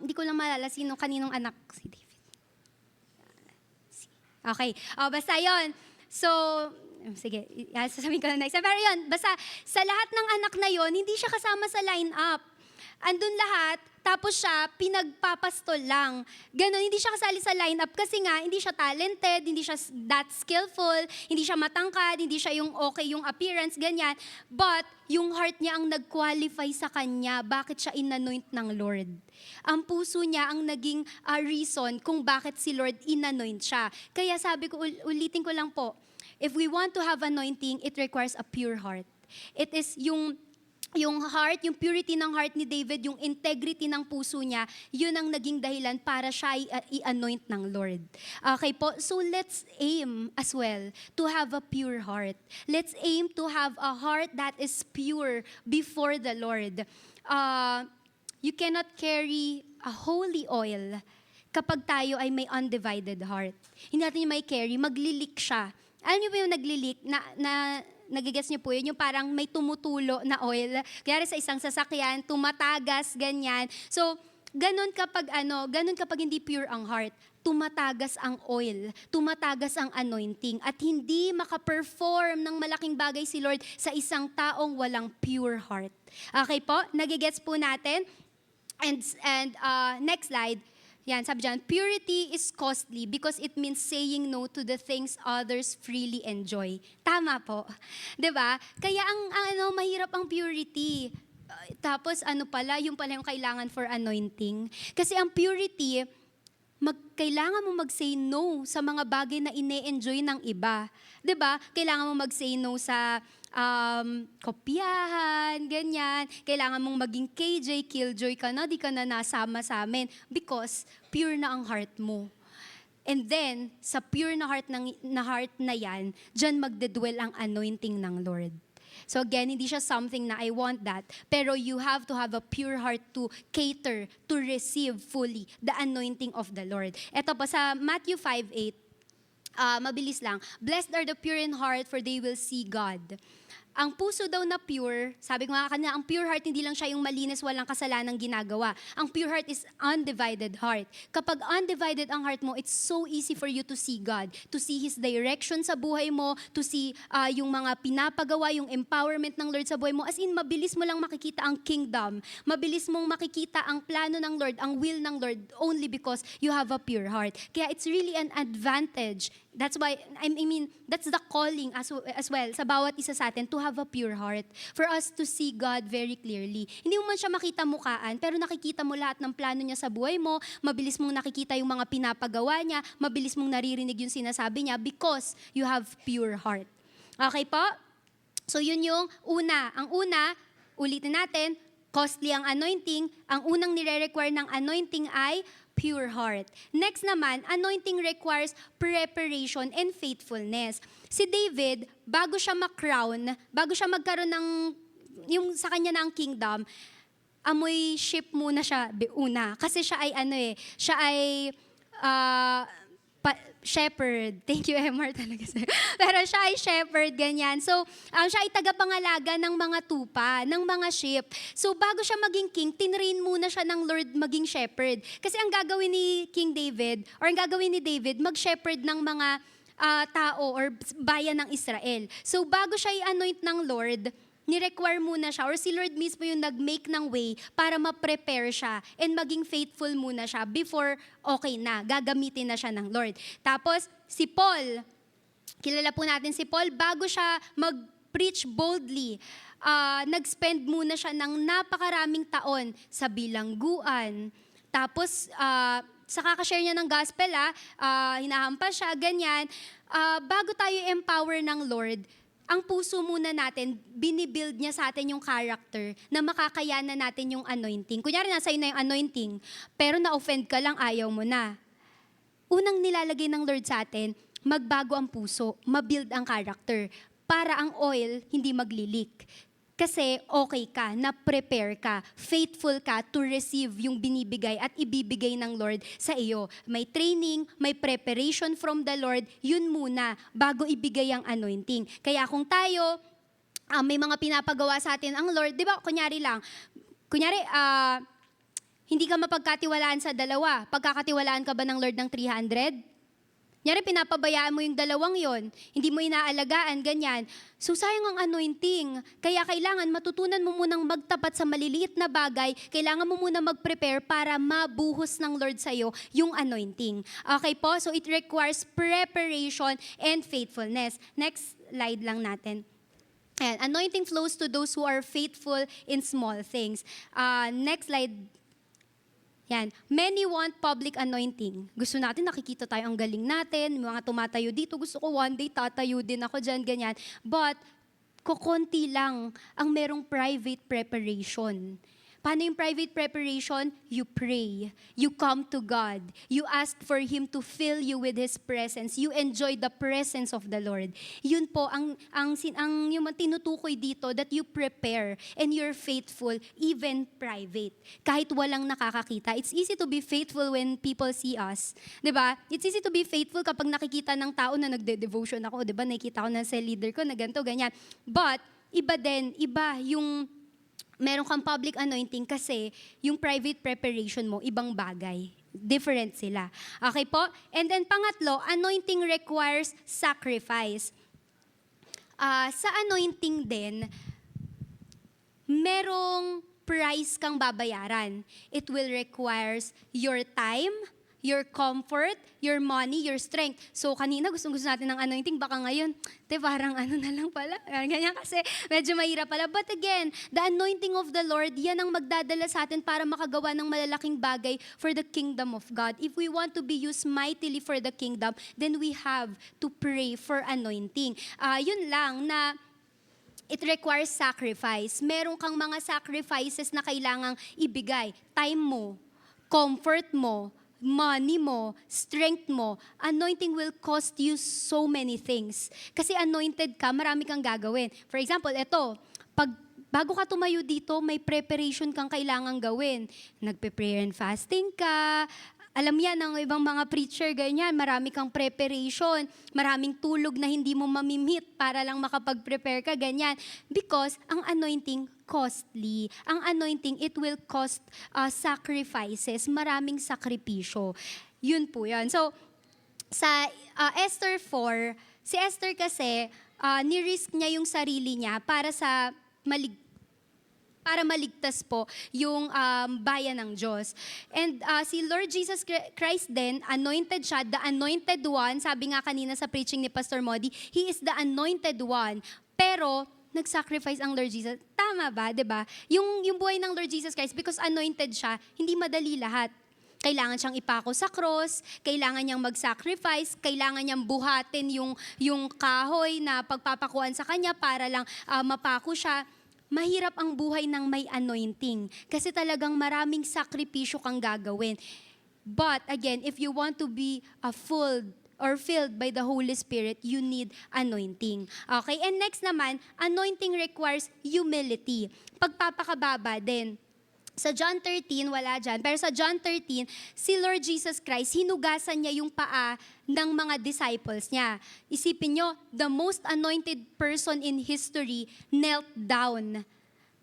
Speaker 1: hindi ko lang maalala kaninong anak si David. Okay, basta yon. So, sige, sasabihin ko na next. Pero yun, basta sa lahat ng anak na yon, hindi siya kasama sa line-up. Andun lahat, tapos siya, pinagpapastol lang. Ganon, hindi siya kasali sa line-up kasi nga, hindi siya talented, hindi siya that skillful, hindi siya matangkad, hindi siya yung okay yung appearance, ganyan. But, yung heart niya ang nag-qualify sa kanya, bakit siya inanoint ng Lord. Ang puso niya ang naging reason kung bakit si Lord inanoint siya. Kaya sabi ko, ulitin ko lang po, if we want to have anointing, it requires a pure heart. It is yung yung heart, yung purity ng heart ni David, yung integrity ng puso niya, yun ang naging dahilan para siya i-anoint ng Lord. Okay po? So let's aim as well to have a pure heart. Let's aim to have a heart that is pure before the Lord. You cannot carry a holy oil kapag tayo ay may undivided heart. Hindi natin yung may carry, maglilik siya. Alam niyo ba yung naglilik na nagigets niyo po yun, yung parang may tumutulo na oil. Kaya sa isang sasakyan, tumatagas, ganyan. So, ganun kapag hindi pure ang heart, tumatagas ang oil, tumatagas ang anointing, at hindi makaperform ng malaking bagay si Lord sa isang taong walang pure heart. Okay po? Nagigets po natin? And next slide. Yan, sabi dyan, purity is costly because it means saying no to the things others freely enjoy. Tama po. 'Di ba? Kaya mahirap ang purity. Tapos yung pala yung kailangan for anointing. Kasi ang purity, kailangan mo mag-say no sa mga bagay na ine-enjoy ng iba. 'Di ba? Kailangan mo mag-say no sa kopyahan, ganyan. Kailangan mong maging KJ, killjoy ka na, di ka na nasama sa amin because pure na ang heart mo. And then, sa pure na heart na yan, dyan magdedwell ang anointing ng Lord. So again, hindi siya something na I want that, pero you have to have a pure heart to cater, to receive fully the anointing of the Lord. Ito pa sa Matthew 5:8, mabilis lang. Blessed are the pure in heart, for they will see God. Ang puso daw na pure, sabi ko nga kanina, ang pure heart hindi lang siya yung malinis, walang kasalanang ginagawa. Ang pure heart is undivided heart. Kapag undivided ang heart mo, it's so easy for you to see God, to see His direction sa buhay mo, to see yung mga pinapagawa, yung empowerment ng Lord sa buhay mo. As in, mabilis mo lang makikita ang kingdom. Mabilis mong makikita ang plano ng Lord, ang will ng Lord, only because you have a pure heart. Kaya it's really an advantage. That's why, that's the calling as well sa bawat isa sa atin to have a pure heart. For us to see God very clearly. Hindi mo man siya makita mukaan, pero nakikita mo lahat ng plano niya sa buhay mo, mabilis mong nakikita yung mga pinapagawa niya, mabilis mong naririnig yung sinasabi niya because you have pure heart. Okay po? So yun yung una. Ang una, ulitin natin, costly ang anointing. Ang unang nire-require ng anointing ay pure heart. Next naman, anointing requires preparation and faithfulness. Si David, bago siya ma-crown, bago siya magkaroon ng, yung sa kanya na ang kingdom, amoy sheep muna siya una. Kasi siya ay siya ay shepherd. Thank you, MR talaga. Pero siya ay shepherd, ganyan. So, siya ay tagapangalaga ng mga tupa, ng mga sheep. So, bago siya maging king, tinrain muna siya ng Lord maging shepherd. Kasi ang gagawin ni King David, or ang gagawin ni David, mag-shepherd ng mga tao or bayan ng Israel. So, bago siya i-anoint ng Lord, ni-require muna siya, or si Lord mismo yung nag-make ng way para ma-prepare siya and maging faithful muna siya before okay na, gagamitin na siya ng Lord. Tapos, si Paul, kilala po natin si Paul, bago siya mag-preach boldly, nag-spend muna siya ng napakaraming taon sa bilangguan. Tapos, sa kakashare niya ng gospel, hinahampas siya, ganyan. Bago tayo empower ng Lord, ang puso muna natin, binibuild niya sa atin yung character na makakayanan natin yung anointing. Kunyari, nasa iyo na yung anointing, pero na-offend ka lang, ayaw mo na. Unang nilalagay ng Lord sa atin, magbago ang puso, mabuild ang character, para ang oil hindi maglilik. Kasi okay ka, na-prepare ka, faithful ka to receive yung binibigay at ibibigay ng Lord sa iyo. May training, may preparation from the Lord, yun muna, bago ibigay ang anointing. Kaya kung tayo, may mga pinapagawa sa atin ang Lord, di ba, kunyari, hindi ka mapagkatiwalaan sa dalawa. Pagkakatiwalaan ka ba ng Lord ng 300? Nyari, pinapabayaan mo yung dalawang yon, hindi mo inaalagaan, ganyan. So, sayang ang anointing. Kaya kailangan matutunan mo munang magtapat sa maliliit na bagay, kailangan mo muna mag-prepare para mabuhos ng Lord sa'yo yung anointing. Okay po? So, it requires preparation and faithfulness. Next slide lang natin. Ayan, anointing flows to those who are faithful in small things. Next slide. Yan. Many want public anointing. Gusto natin, nakikita tayo ang galing natin, mga tumatayo dito, gusto ko one day tatayo din ako dyan, ganyan. But, Kukunti lang ang merong private preparation. Paano yung private preparation? You pray. You come to God. You ask for Him to fill you with His presence. You enjoy the presence of the Lord. Yun po yung tinutukoy dito, that you prepare and you're faithful even private. Kahit walang nakakakita. It's easy to be faithful when people see us. 'Di ba? It's easy to be faithful kapag nakikita ng tao na nagde-devotion ako. 'Di ba? Nakikita ko na sa leader ko na ganito, ganyan. But, iba yung meron kang public anointing kasi yung private preparation mo, ibang bagay. Different sila. Okay po? And then pangatlo, anointing requires sacrifice. Sa anointing din, merong price kang babayaran. It will requires your time, your comfort, your money, your strength. So kanina gusto natin ng anointing, baka ngayon, parang ano na lang pala. Ganyan kasi medyo mahirap pala. But again, the anointing of the Lord, yan ang magdadala sa atin para makagawa ng malalaking bagay for the kingdom of God. If we want to be used mightily for the kingdom, then we have to pray for anointing. Yun lang na it requires sacrifice. Meron kang mga sacrifices na kailangang ibigay. Time mo, comfort mo, money mo, strength mo. Anointing will cost you so many things. Kasi anointed ka, marami kang gagawin. For example, bago ka tumayo dito, may preparation kang kailangang gawin. Nagpe-prayer and fasting ka. Alam yan, ang ibang mga preacher, ganyan, marami kang preparation, maraming tulog na hindi mo mamimit para lang makapag-prepare ka, ganyan. Because ang anointing, costly. Ang anointing, it will cost sacrifices, maraming sakripisyo. Yun po yun. So, sa Esther 4, si Esther kasi, ni-risk niya yung sarili niya para maligtas po yung bayan ng Diyos. And si Lord Jesus Christ din, anointed siya, the anointed one, sabi nga kanina sa preaching ni Pastor Modi, He is the anointed one. Pero, nag-sacrifice ang Lord Jesus. Tama ba, 'di ba? Yung buhay ng Lord Jesus Christ, because anointed siya, hindi madali lahat. Kailangan siyang ipako sa cross, kailangan niyang mag-sacrifice, kailangan niyang buhatin yung kahoy na pagpapakuan sa kanya para lang mapako siya. Mahirap ang buhay ng may anointing kasi talagang maraming sakripisyo kang gagawin. But again, if you want to be filled by the Holy Spirit, you need anointing. Okay? And next naman, anointing requires humility. Pagpapakababa din. Sa John 13, wala dyan, pero sa John 13, si Lord Jesus Christ, hinugasan niya yung paa ng mga disciples niya. Isipin nyo, the most anointed person in history knelt down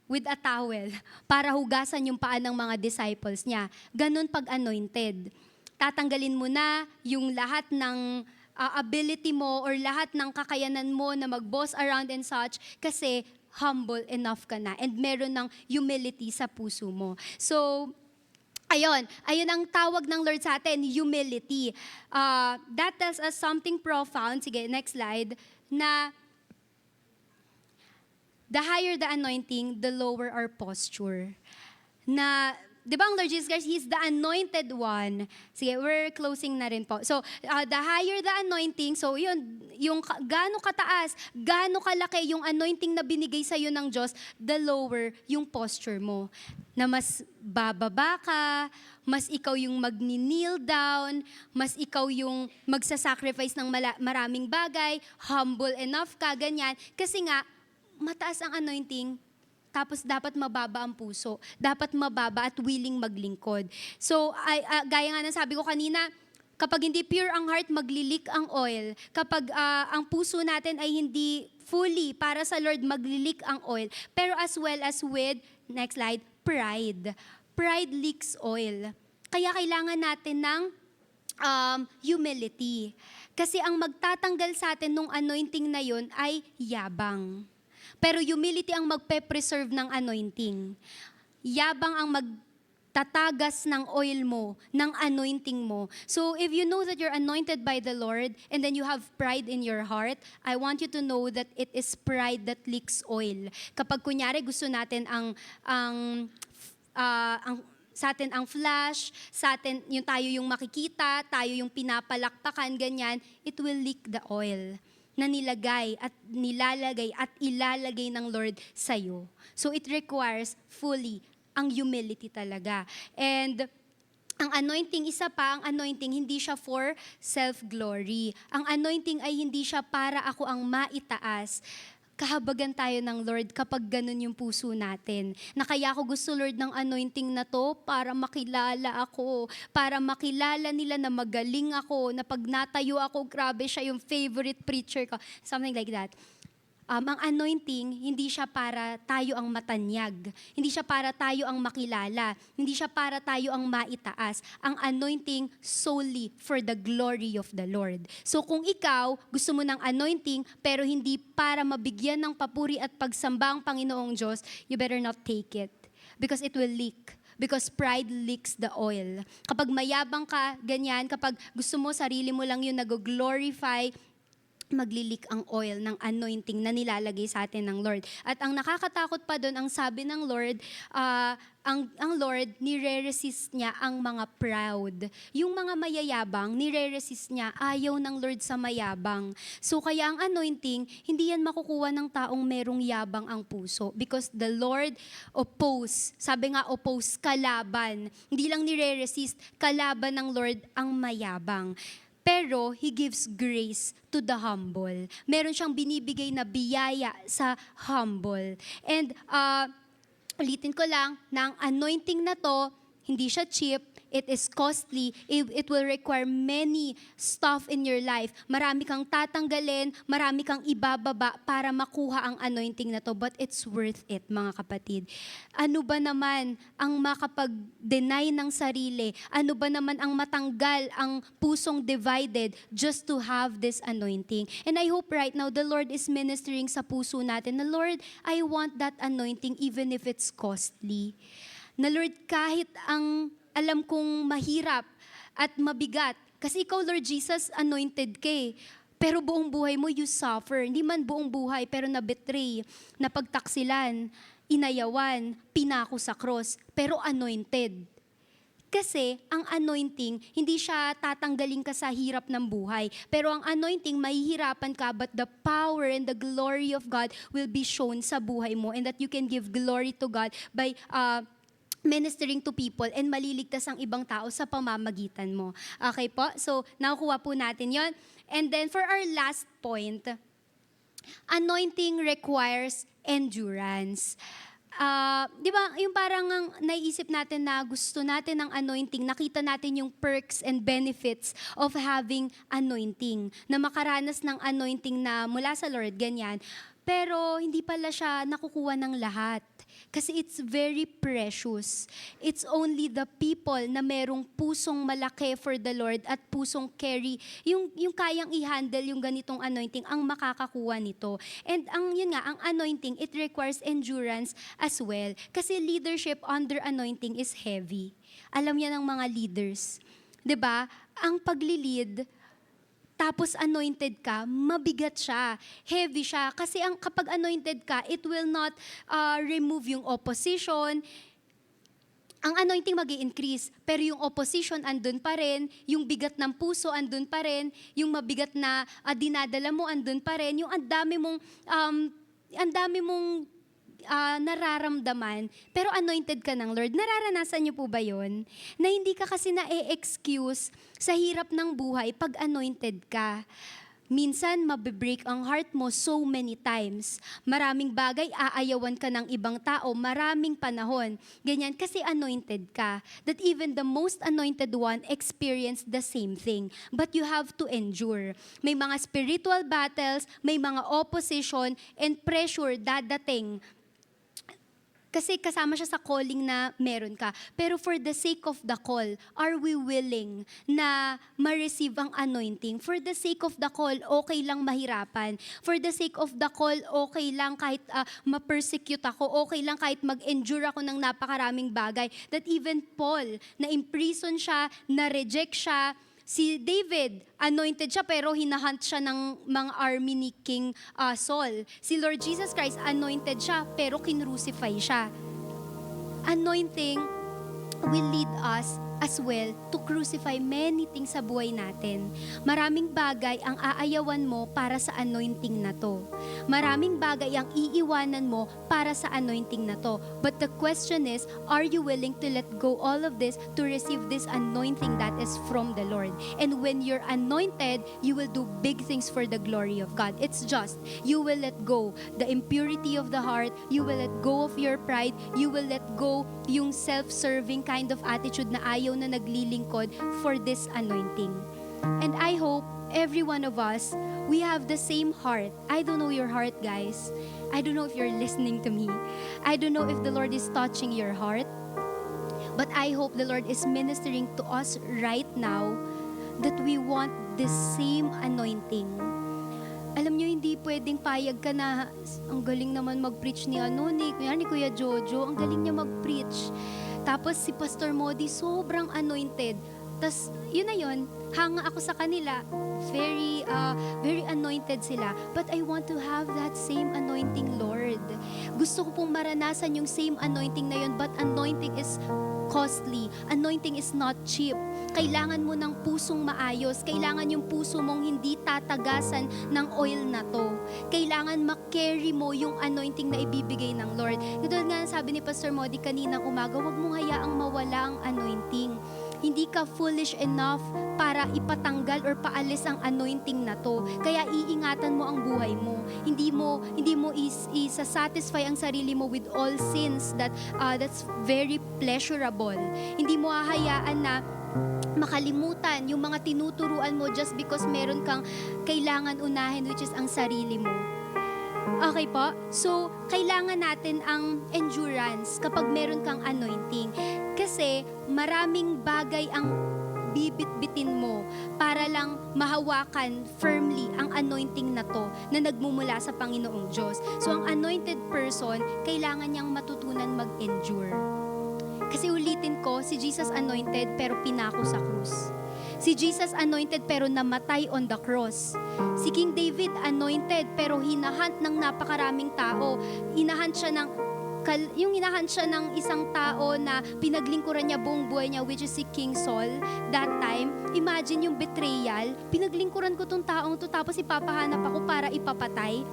Speaker 1: with a towel para hugasan yung paa ng mga disciples niya. Ganun pag anointed. Tatanggalin mo na yung lahat ng ability mo or lahat ng kakayanan mo na mag-boss around and such kasi humble enough ka na and meron ng humility sa puso mo. So, ayun ang tawag ng Lord sa atin, humility. That tells us something profound. Sige, next slide. Na the higher the anointing, the lower our posture. Na, di ba ang Lord Jesus Christ, He's the anointed one. Sige, we're closing na rin po. So, the higher the anointing, so yun, yung gaano kataas, gaano kalaki yung anointing na binigay sa'yo ng Diyos, the lower yung posture mo. Na mas bababa ka, mas ikaw yung magni-kneel down, mas ikaw yung magsasacrifice ng maraming bagay, humble enough ka, ganyan. Kasi nga, mataas ang anointing, tapos dapat mababa ang puso. Dapat mababa at willing maglingkod. So, gaya nga ng sabi ko kanina, kapag hindi pure ang heart, maglilik ang oil. Kapag ang puso natin ay hindi fully para sa Lord, maglilik ang oil. Pero as well as with, next slide, pride. Pride leaks oil. Kaya kailangan natin ng humility. Kasi ang magtatanggal sa atin nung anointing na yun ay yabang. Pero humility ang magpe-preserve ng anointing. Yabang ang magtatagas ng oil mo, ng anointing mo. So if you know that you're anointed by the Lord and then you have pride in your heart, I want you to know that it is pride that leaks oil. Kapag kunyari gusto natin sa atin ang flash, sa atin yung tayo yung makikita, tayo yung pinapalakpakan, ganyan, it will leak the oil. na nilagay at nilalagay at ilalagay ng Lord sa'yo. So it requires fully ang humility talaga. And ang anointing, isa pa, ang anointing, hindi siya for self-glory. Ang anointing ay hindi siya para ako ang maitaas. Kahabagan tayo ng Lord kapag ganun yung puso natin. Na kaya ako gusto, Lord, ng anointing na to para makilala ako, para makilala nila na magaling ako, na pag natayo ako, grabe siya yung favorite preacher ko. Something like that. Ang anointing, hindi siya para tayo ang matanyag. Hindi siya para tayo ang makilala. Hindi siya para tayo ang maitaas. Ang anointing solely for the glory of the Lord. So kung ikaw, gusto mo ng anointing, pero hindi para mabigyan ng papuri at pagsamba ang Panginoong Diyos, you better not take it. Because it will leak. Because pride leaks the oil. Kapag mayabang ka, ganyan, kapag gusto mo, sarili mo lang yung nag-glorify, maglilik ang oil ng anointing na nilalagay sa atin ng Lord. At ang nakakatakot pa doon, ang sabi ng Lord, ang Lord, nire-resist niya ang mga proud. Yung mga mayayabang, nire-resist niya, ayaw ng Lord sa mayabang. So kaya ang anointing, hindi yan makukuha ng taong merong yabang ang puso. Because the Lord oppose, sabi nga oppose, kalaban. Hindi lang nire-resist, kalaban ng Lord ang mayabang. Pero He gives grace to the humble. Meron siyang binibigay na biyaya sa humble. And ulitin ko lang, na ang anointing na to, hindi siya cheap, it is costly, it will require many stuff in your life. Marami kang tatanggalin, marami kang ibababa para makuha ang anointing na to. But it's worth it, mga kapatid. Ano ba naman ang makapag-deny ng sarili? Ano ba naman ang matanggal ang pusong divided just to have this anointing? And I hope right now the Lord is ministering sa puso natin na, Lord, I want that anointing even if it's costly. Na Lord, kahit ang alam kong mahirap at mabigat. Kasi ikaw, Lord Jesus, anointed ka eh. Pero buong buhay mo, you suffer. Hindi man buong buhay, pero na-betray, napagtaksilan, inayawan, pinako sa cross, pero anointed. Kasi ang anointing, hindi siya tatanggalin ka sa hirap ng buhay. Pero ang anointing, mahihirapan ka, but the power and the glory of God will be shown sa buhay mo, and that you can give glory to God by ministering to people and maliligtas ang ibang tao sa pamamagitan mo. Okay po? So, nakukuha po natin yon. And then, for our last point, anointing requires endurance. Di ba, yung parang ang naiisip natin na gusto natin ng anointing, nakita natin yung perks and benefits of having anointing, na makaranas ng anointing na mula sa Lord, ganyan. Pero hindi pala siya nakukuha ng lahat. Kasi it's very precious. It's only the people na merong pusong malaki for the Lord at pusong carry, yung kayang i-handle yung ganitong anointing, ang makakakuha nito. And ang anointing, it requires endurance as well. Kasi leadership under anointing is heavy. Alam yan ng mga leaders. 'Di ba? Ang pagli-lead, tapos anointed ka, mabigat siya, heavy siya. Kasi kapag anointed ka, it will not remove yung opposition. Ang anointing mag-i-increase, pero yung opposition andun pa rin, yung bigat ng puso andun pa rin, yung mabigat na dinadala mo andun pa rin, yung ang dami mong nararamdaman, pero anointed ka ng Lord. Nararanasan niyo po ba yun? Na hindi ka kasi na-excuse sa hirap ng buhay pag anointed ka. Minsan, mabibreak ang heart mo so many times. Maraming bagay, aayawan ka ng ibang tao, maraming panahon. Ganyan, kasi anointed ka. That even the most anointed one experienced the same thing. But you have to endure. May mga spiritual battles, may mga opposition, and pressure dadating. Kasi kasama siya sa calling na meron ka. Pero for the sake of the call, are we willing na ma-receive ang anointing? For the sake of the call, okay lang mahirapan. For the sake of the call, okay lang kahit ma-persecute ako. Okay lang kahit mag-endure ako ng napakaraming bagay. That even Paul, na-imprison siya, na-reject siya. Si David, anointed siya pero hinahunt siya ng mga army ni King Saul. Si Lord Jesus Christ, anointed siya pero kinrucify siya. Anointing will lead us as well to crucify many things sa buhay natin. Maraming bagay ang aayawan mo para sa anointing na to. Maraming bagay ang iiwanan mo para sa anointing na to. But the question is, are you willing to let go all of this to receive this anointing that is from the Lord? And when you're anointed, you will do big things for the glory of God. It's just, you will let go the impurity of the heart, you will let go of your pride, you will let go yung self-serving kind of attitude na ayaw na naglilingkod for this anointing. And I hope every one of us, we have the same heart. I don't know your heart, guys. I don't know if you're listening to me. I don't know if the Lord is touching your heart. But I hope the Lord is ministering to us right now that we want the same anointing. Alam nyo, hindi pwedeng payag ka na, ang galing naman mag-preach ni ni Kuya Jojo, ang galing niya mag-preach. Tapos si Pastor Modi, sobrang anointed. Tapos, yun na yun, hanga ako sa kanila, very anointed sila. But I want to have that same anointing, Lord. Gusto ko pong maranasan yung same anointing na yun, but anointing is costly. Anointing is not cheap. Kailangan mo ng pusong maayos. Kailangan yung puso mong hindi tatagasan ng oil na to. Kailangan makarry mo yung anointing na ibibigay ng Lord. Katulad nga sabi ni Pastor Modi kaninang umaga, huwag mong hayaang mawala ang anointing. Hindi ka foolish enough para ipatanggal or paalis ang anointing na to. Kaya iingatan mo ang buhay mo. Hindi mo isa-satisfy ang sarili mo with all sins that's very pleasurable. Hindi mo hahayaan na makalimutan yung mga tinuturuan mo just because meron kang kailangan unahin, which is ang sarili mo. Okay po? So, kailangan natin ang endurance kapag meron kang anointing. Kasi maraming bagay ang bibit-bitin mo para lang mahawakan firmly ang anointing na to na nagmumula sa Panginoong Diyos. So, ang anointed person, kailangan niyang matutunan mag-endure. Kasi ulitin ko, si Jesus anointed pero pinako sa krus. Si Jesus anointed pero namatay on the cross. Si King David anointed pero hinahunt ng napakaraming tao. Hinahunt siya ng isang tao na pinaglingkuran niya buong buhay niya, which is si King Saul. That time, imagine yung betrayal. Pinaglingkuran ko tong taong to tapos ipapahanap ako para ipapatay.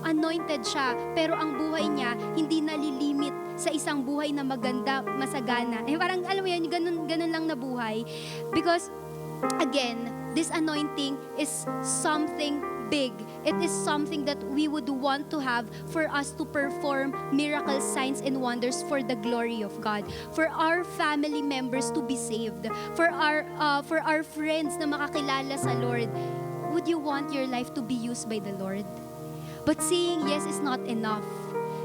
Speaker 1: Anointed siya, pero ang buhay niya hindi nalilimit sa isang buhay na maganda, masagana. Parang alam mo yan, ganun lang na buhay. Because again, this anointing is something big. It is something that we would want to have for us to perform miracles, signs, and wonders for the glory of God. For our family members to be saved. For our friends na makakilala sa Lord. Would you want your life to be used by the Lord? But saying yes is not enough.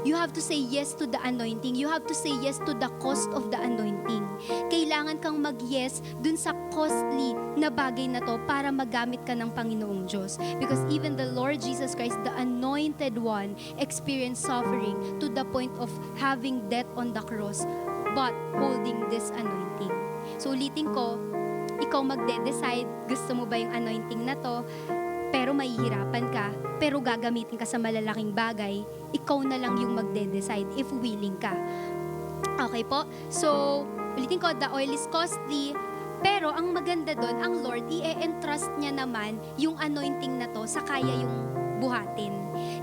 Speaker 1: You have to say yes to the anointing. You have to say yes to the cost of the anointing. Kailangan kang mag-yes dun sa costly na bagay na to para magamit ka ng Panginoong Diyos. Because even the Lord Jesus Christ, the anointed one, experienced suffering to the point of having death on the cross, but holding this anointing. So ulitin ko, ikaw magde-decide, gusto mo ba yung anointing na to? Pero mahihirapan ka, pero gagamitin ka sa malalaking bagay, ikaw na lang yung magde-decide if willing ka. Okay po? So, ulitin ko, the oil is costly, pero ang maganda doon, ang Lord, i-entrust niya naman yung anointing na to sa kaya yung buhatin.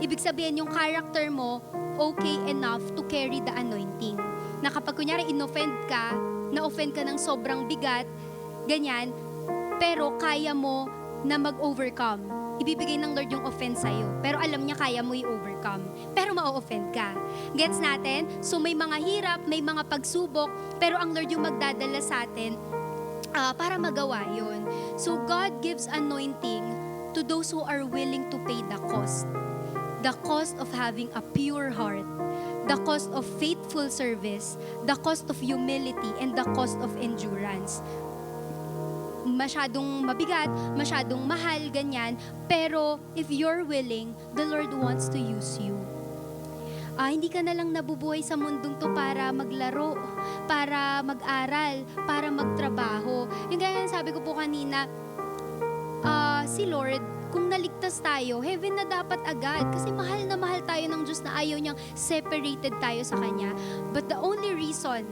Speaker 1: Ibig sabihin, yung character mo, okay enough to carry the anointing. Na kapag kunyari in-offend ka, na-offend ka ng sobrang bigat, ganyan, pero kaya mo na mag-overcome. Ibibigay ng Lord yung offense sa'yo. Pero alam niya kaya mo i-overcome. Pero ma-offend ka. Gets natin? So may mga hirap, may mga pagsubok, pero ang Lord yung magdadala sa atin para magawa yun. So God gives anointing to those who are willing to pay the cost. The cost of having a pure heart. The cost of faithful service. The cost of humility. And the cost of endurance. Masyadong mabigat, masyadong mahal, ganyan. Pero if you're willing, the Lord wants to use you. Hindi ka na lang nabubuhay sa mundong to para maglaro, para mag-aral, para magtrabaho. Yung gaya sabi ko po kanina, si Lord, kung naligtas tayo, heaven na dapat agad. Kasi mahal na mahal tayo ng Diyos na ayaw niyang separated tayo sa Kanya. But the only reason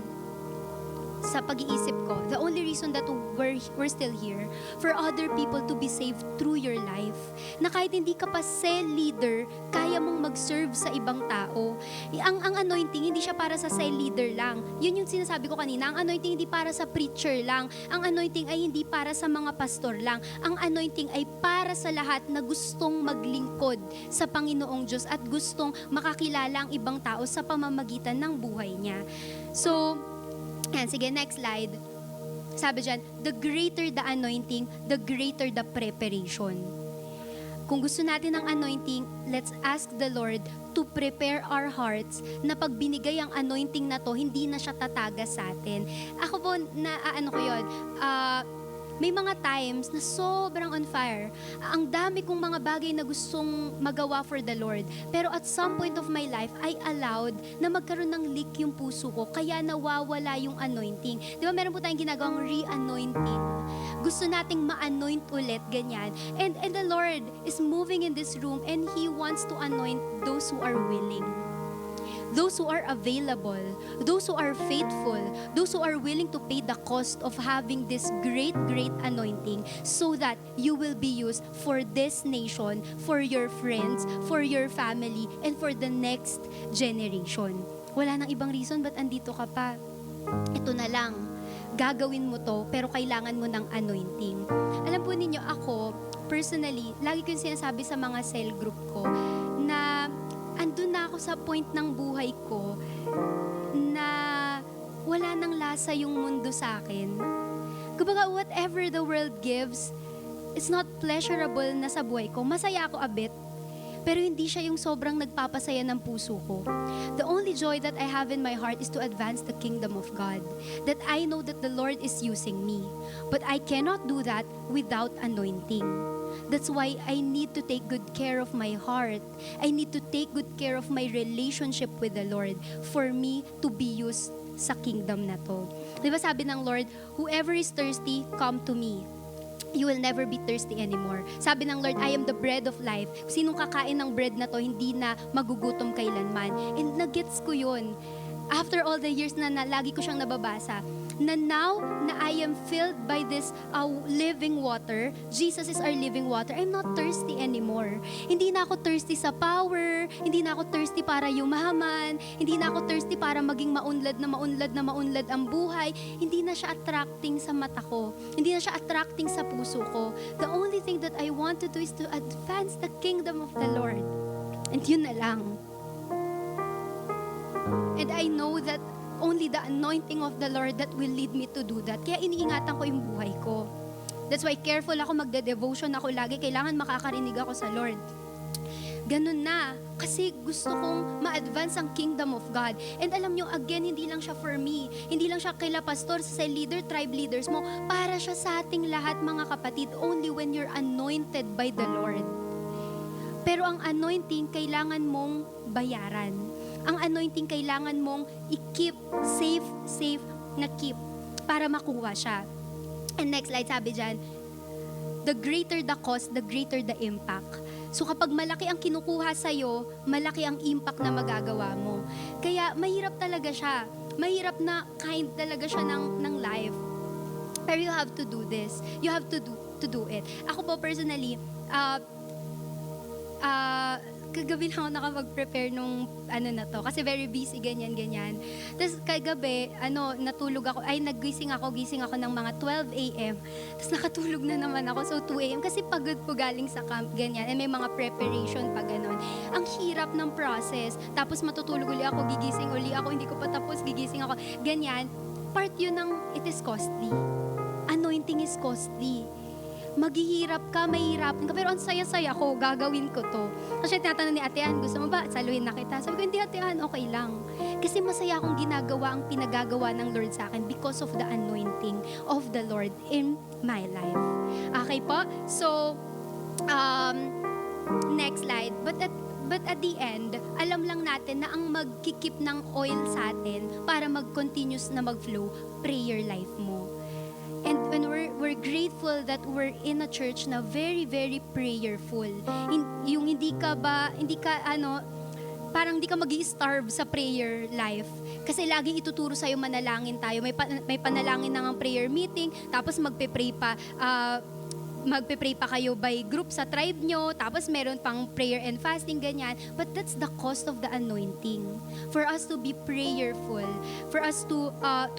Speaker 1: sa pag-iisip ko, the only reason that we're still here, for other people to be saved through your life. Na kahit hindi ka pa cell leader, kaya mong mag-serve sa ibang tao. Ang anointing, hindi siya para sa cell leader lang. Yun yung sinasabi ko kanina, ang anointing hindi para sa preacher lang. Ang anointing ay hindi para sa mga pastor lang. Ang anointing ay para sa lahat na gustong maglingkod sa Panginoong Diyos at gustong makakilala ang ibang tao sa pamamagitan ng buhay niya. So, yan, sige, next slide. Sabi dyan, the greater the anointing, the greater the preparation. Kung gusto natin ng anointing, let's ask the Lord to prepare our hearts na pag binigay ang anointing na to, hindi na siya tatagas sa atin. Ako po, may mga times na sobrang on fire. Ang dami kong mga bagay na gustong magawa for the Lord. Pero at some point of my life, I allowed na magkaroon ng leak yung puso ko. Kaya nawawala yung anointing. Di ba meron po tayong ginagawang re-anointing? Gusto nating ma-anoint ulit, ganyan. And the Lord is moving in this room and He wants to anoint those who are willing. Those who are available, those who are faithful, those who are willing to pay the cost of having this great, great anointing so that you will be used for this nation, for your friends, for your family, and for the next generation. Wala nang ibang reason ba't andito ka pa. Ito na lang, gagawin mo to, pero kailangan mo ng anointing. Alam po ninyo, ako, personally, lagi ko yung sinasabi sa mga cell group ko, na andun na ako sa point ng buhay ko na wala nang lasa yung mundo sa akin. Kumbaga, whatever the world gives, it's not pleasurable na sa buhay ko. Masaya ako a bit, pero hindi siya yung sobrang nagpapasaya ng puso ko. The only joy that I have in my heart is to advance the kingdom of God. That I know that the Lord is using me. But I cannot do that without anointing. That's why I need to take good care of my heart. I need to take good care of my relationship with the Lord for me to be used sa kingdom na to. Diba sabi ng Lord, whoever is thirsty, come to me. You will never be thirsty anymore. Sabi ng Lord, I am the bread of life. Sinong kakain ng bread na to, hindi na magugutom kailanman. And nagets ko yun. After all the years na lagi ko siyang nababasa, na now na I am filled by this living water, Jesus is our living water, I'm not thirsty anymore. Hindi na ako thirsty sa power, hindi na ako thirsty para yumaman, hindi na ako thirsty para maging maunlad ang buhay. Hindi na siya attracting sa mata ko. Hindi na siya attracting sa puso ko. The only thing that I want to do is to advance the kingdom of the Lord. And yun na lang. And I know that only the anointing of the Lord that will lead me to do that. Kaya iniingatan ko yung buhay ko. That's why careful ako, magde-devotion ako lagi. Kailangan makakarinig ako sa Lord. Ganun na. Kasi gusto kong ma-advance ang kingdom of God. And alam nyo, again, hindi lang siya for me. Hindi lang siya kaila pastor, sa leader, tribe leaders mo. Para siya sa ating lahat, mga kapatid. Only when you're anointed by the Lord. Pero ang anointing, kailangan mong bayaran. Ang anointing, kailangan mong i-keep, safe na keep para makuha siya. And next slide, sabi dyan, the greater the cost, the greater the impact. So kapag malaki ang kinukuha sa'yo, malaki ang impact na magagawa mo. Kaya mahirap talaga siya. Mahirap na kind talaga siya ng life. Pero you have to do this. You have to do it. Ako po personally, kagabi lang ako nakapag-prepare nung na to. Kasi very busy, ganyan. Tapos kagabi, natulog ako, gising ako ng mga 12 a.m. Tapos nakatulog na naman ako, so 2 a.m. Kasi pagod po galing sa camp, ganyan. And may mga preparation pa ganon. Ang hirap ng process. Tapos matutulog uli ako, gigising uli ako, hindi ko pa tapos, gigising ako. Ganyan. Part yun ng it is costly. Anointing is costly. Maghihirap ka, mahihirapan ka, pero ang saya-saya ko, gagawin ko to. Kasi tinatanong ni Ate Ann, gusto mo ba? Saluhin na kita. Sabi ko, hindi Ate Ann, okay lang. Kasi masaya akong ginagawa ang pinagagawa ng Lord sa akin because of the anointing of the Lord in my life. Okay po? So, next slide. But at the end, alam lang natin na ang magkikip ng oil sa atin para mag-continuous na mag-flow, prayer life mo. And when we're grateful that we're in a church na very, very prayerful. Yung hindi ka parang di ka magi-starve sa prayer life. Kasi laging ituturo sa'yo manalangin tayo. May panalangin na ng prayer meeting, tapos magpe-pray pa kayo by group sa tribe nyo, tapos meron pang prayer and fasting, ganyan. But that's the cost of the anointing. For us to be prayerful, for us to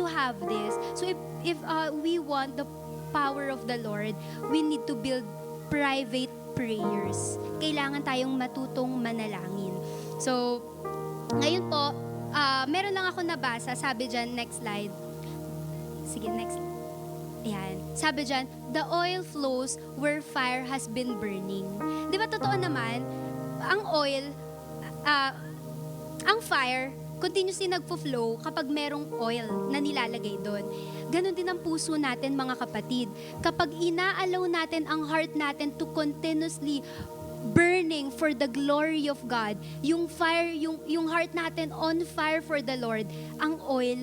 Speaker 1: have this. So if we want the power of the Lord, we need to build private prayers. Kailangan tayong matutong manalangin. So, ngayon po, meron lang ako nabasa, sabi dyan, next slide. Sige, next. Ayan. Sabi dyan, the oil flows where fire has been burning. Di ba totoo naman, ang oil, ang fire, continuously nagpo-flow kapag merong oil na nilalagay doon. Ganon din ang puso natin, mga kapatid. Kapag inaalaw natin ang heart natin to continuously burning for the glory of God, yung fire, yung heart natin on fire for the Lord, ang oil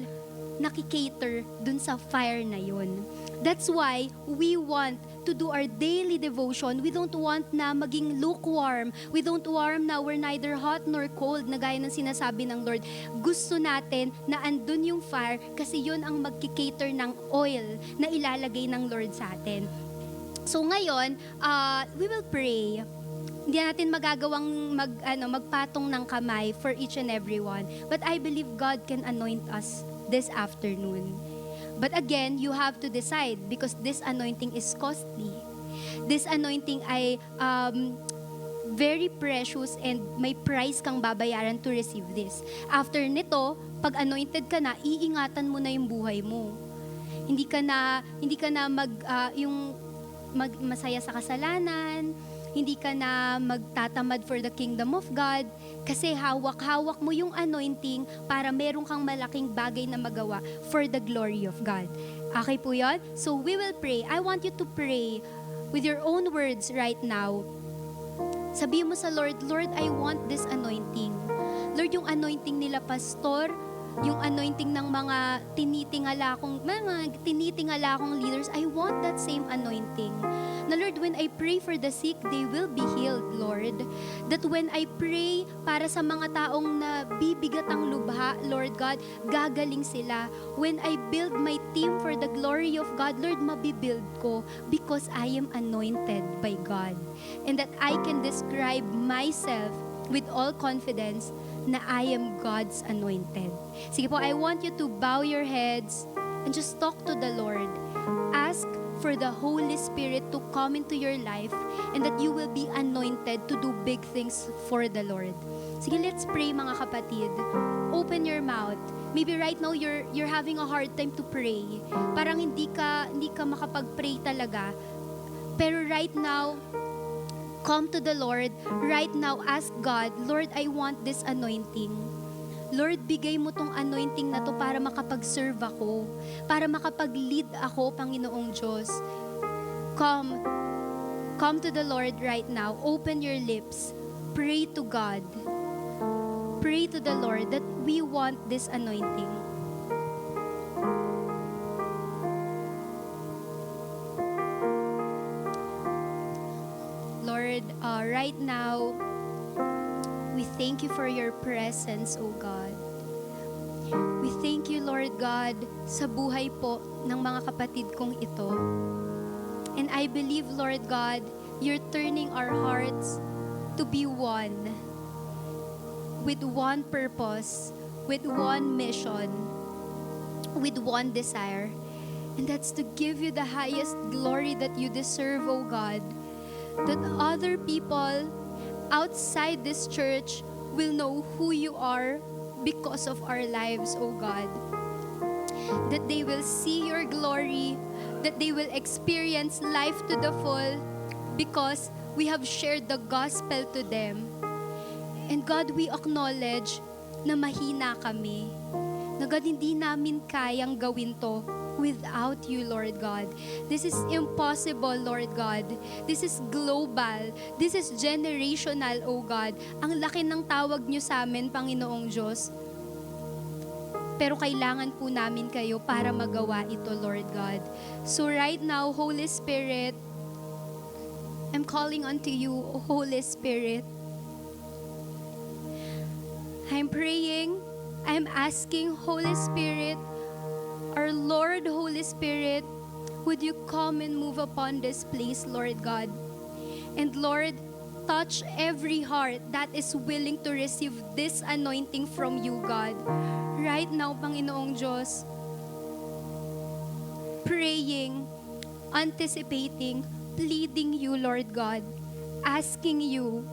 Speaker 1: nakikater dun sa fire na yun. That's why we want to do our daily devotion. We don't want na maging lukewarm. We don't want na we're neither hot nor cold, na gaya ng sinasabi ng Lord. Gusto natin na andun yung fire kasi yun ang magkikater ng oil na ilalagay ng Lord sa atin. So ngayon, we will pray. Hindi natin magagawang magpatong ng kamay for each and every one. But I believe God can anoint us this afternoon. But again, you have to decide because this anointing is costly. This anointing ay very precious and may price kang babayaran to receive this. After nito, pag anointed ka na, iingatan mo na yung buhay mo. Hindi ka na masaya sa kasalanan, hindi ka na magtatamad for the kingdom of God kasi hawak-hawak mo yung anointing para meron kang malaking bagay na magawa for the glory of God. Okay po yun? So we will pray. I want you to pray with your own words right now. Sabihin mo sa Lord, Lord, I want this anointing. Lord, yung anointing nila pastor, yung anointing ng mga tinitingala kong leaders, I want that same anointing. Na Lord, when I pray for the sick, they will be healed, Lord. That when I pray para sa mga taong na bibigat ang lubha, Lord God, gagaling sila. When I build my team for the glory of God, Lord, mabibuild ko because I am anointed by God. And that I can describe myself with all confidence na I am God's anointed. Sige po, I want you to bow your heads and just talk to the Lord. Ask for the Holy Spirit to come into your life and that you will be anointed to do big things for the Lord. Sige, let's pray, mga kapatid. Open your mouth. Maybe right now you're having a hard time to pray. Parang hindi ka makapag-pray talaga. Pero right now, come to the Lord. Right now, ask God, Lord, I want this anointing. Lord, bigay mo tong anointing na to para makapag-serve ako, para makapag-lead ako, Panginoong Diyos. Come to the Lord right now. Open your lips. Pray to God. Pray to the Lord that we want this anointing. Lord, right now, we thank you for your presence, O God. We thank you, Lord God, sa buhay po ng mga kapatid kong ito. And I believe, Lord God, you're turning our hearts to be one, with one purpose, with one mission, with one desire. And that's to give you the highest glory that you deserve, O God. That other people outside this church will know who you are because of our lives, O God. That they will see your glory, that they will experience life to the full because we have shared the gospel to them. And God, we acknowledge na mahina kami. Na God, hindi namin kayang gawin to without you, Lord God. This is impossible, Lord God. This is global. This is generational, O God. Ang laki ng tawag niyo sa amin, Panginoong Diyos. Pero kailangan po namin kayo para magawa ito, Lord God. So right now, Holy Spirit, I'm calling unto you, Holy Spirit. I'm praying, I'm asking, Holy Spirit, our Lord, Holy Spirit, would you come and move upon this place, Lord God? And Lord, touch every heart that is willing to receive this anointing from you, God. Right now, Panginoong Diyos, praying, anticipating, pleading you, Lord God, asking you,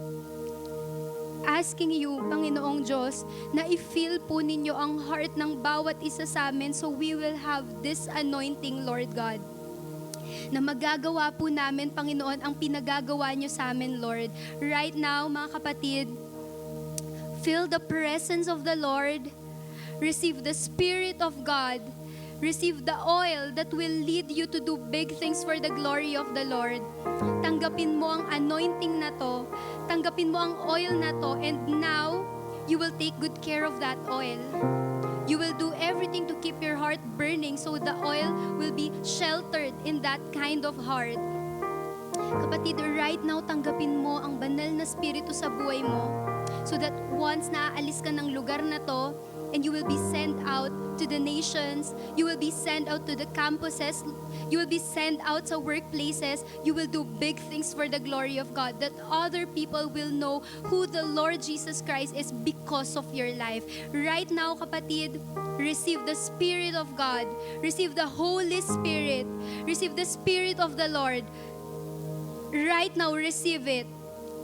Speaker 1: Panginoong Diyos, na i-feel po ninyo ang heart ng bawat isa sa amin so we will have this anointing, Lord God. Na magagawa po namin, Panginoon, ang pinagagawa nyo sa amin, Lord. Right now, mga kapatid, feel the presence of the Lord. Receive the Spirit of God. Receive the oil that will lead you to do big things for the glory of the Lord. Tanggapin mo ang anointing na to. Tanggapin mo ang oil na to. And now, you will take good care of that oil. You will do everything to keep your heart burning so the oil will be sheltered in that kind of heart. Kapatid, right now, tanggapin mo ang banal na spirito sa buhay mo so that once naaalis ka ng lugar na to, and you will be sent out to the nations, you will be sent out to the campuses, you will be sent out sa workplaces, you will do big things for the glory of God, that other people will know who the Lord Jesus Christ is because of your life. Right now, kapatid, receive the Spirit of God, receive the Holy Spirit, receive the Spirit of the Lord. Right now, receive it,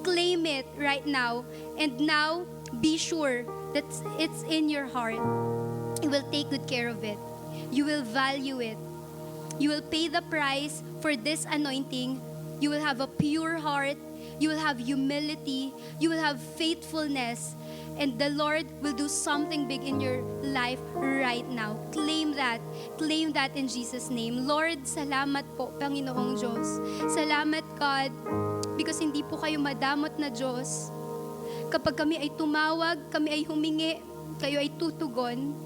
Speaker 1: claim it right now, and now, be sure that it's in your heart. You will take good care of it. You will value it. You will pay the price for this anointing. You will have a pure heart. You will have humility. You will have faithfulness. And the Lord will do something big in your life right now. Claim that. Claim that in Jesus' name. Lord, salamat po, Panginoong Diyos. Salamat, God, because hindi po kayo madamot na Diyos. Kapag kami ay tumawag, kami ay humingi, kayo ay tutugon.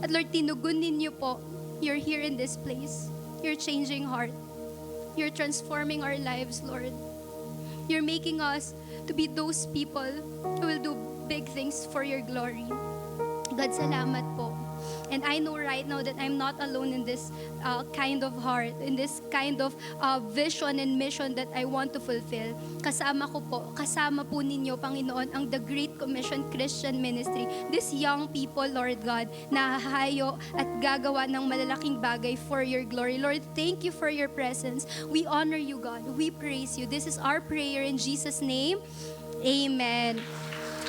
Speaker 1: At Lord, tinugon ninyo po. You're here in this place. You're changing heart. You're transforming our lives, Lord. You're making us to be those people who will do big things for your glory. God, salamat po. And I know right now that I'm not alone in this kind of heart, in this kind of vision and mission that I want to fulfill. Kasama po ninyo, Panginoon, ang The Great Commission Christian Ministry. These young people, Lord God, na hahayo at gagawa ng malalaking bagay for your glory. Lord, thank you for your presence. We honor you, God. We praise you. This is our prayer in Jesus' name. Amen.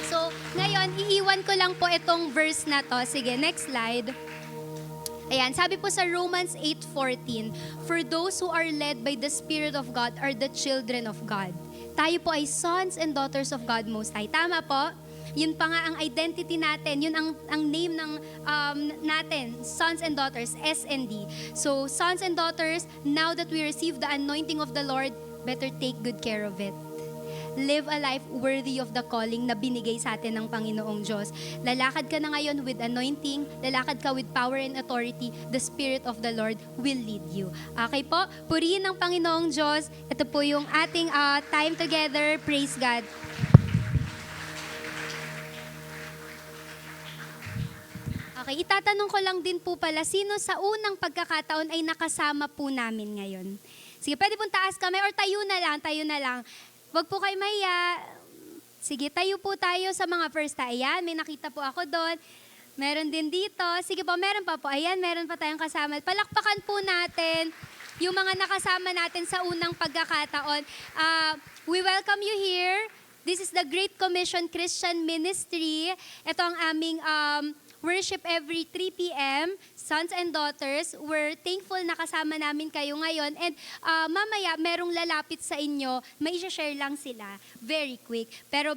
Speaker 1: So, ngayon, iiwan ko lang po itong verse na to. Sige, next slide. Ayan, sabi po sa Romans 8:14, for those who are led by the Spirit of God are the children of God. Tayo po ay sons and daughters of God Most High. Tama po? Yun pa nga ang identity natin. Yun ang name ng natin, sons and daughters, SND. So, sons and daughters, now that we receive the anointing of the Lord, better take good care of it. Live a life worthy of the calling na binigay sa atin ng Panginoong Diyos. Lalakad ka na ngayon with anointing, lalakad ka with power and authority, the Spirit of the Lord will lead you. Okay po? Purihin ng Panginoong Diyos. Ito po yung ating time together. Praise God. Okay, itatanong ko lang din po pala, sino sa unang pagkakataon ay nakasama po namin ngayon? Sige, pwede pong taas kami or tayo na lang. Wag po kayo mahiya. Sige, tayo po tayo sa mga first. Ayan, may nakita po ako doon. Meron din dito. Sige po, meron pa po. Ayan, meron pa tayong kasama. Palakpakan po natin yung mga nakasama natin sa unang pagkakataon. We welcome you here. This is the Great Commission Christian Ministry. Ito ang aming worship every 3 p.m. Sons and daughters, we're thankful na kasama namin kayo ngayon. And mamaya, merong lalapit sa inyo, may share lang sila. Very quick. Pero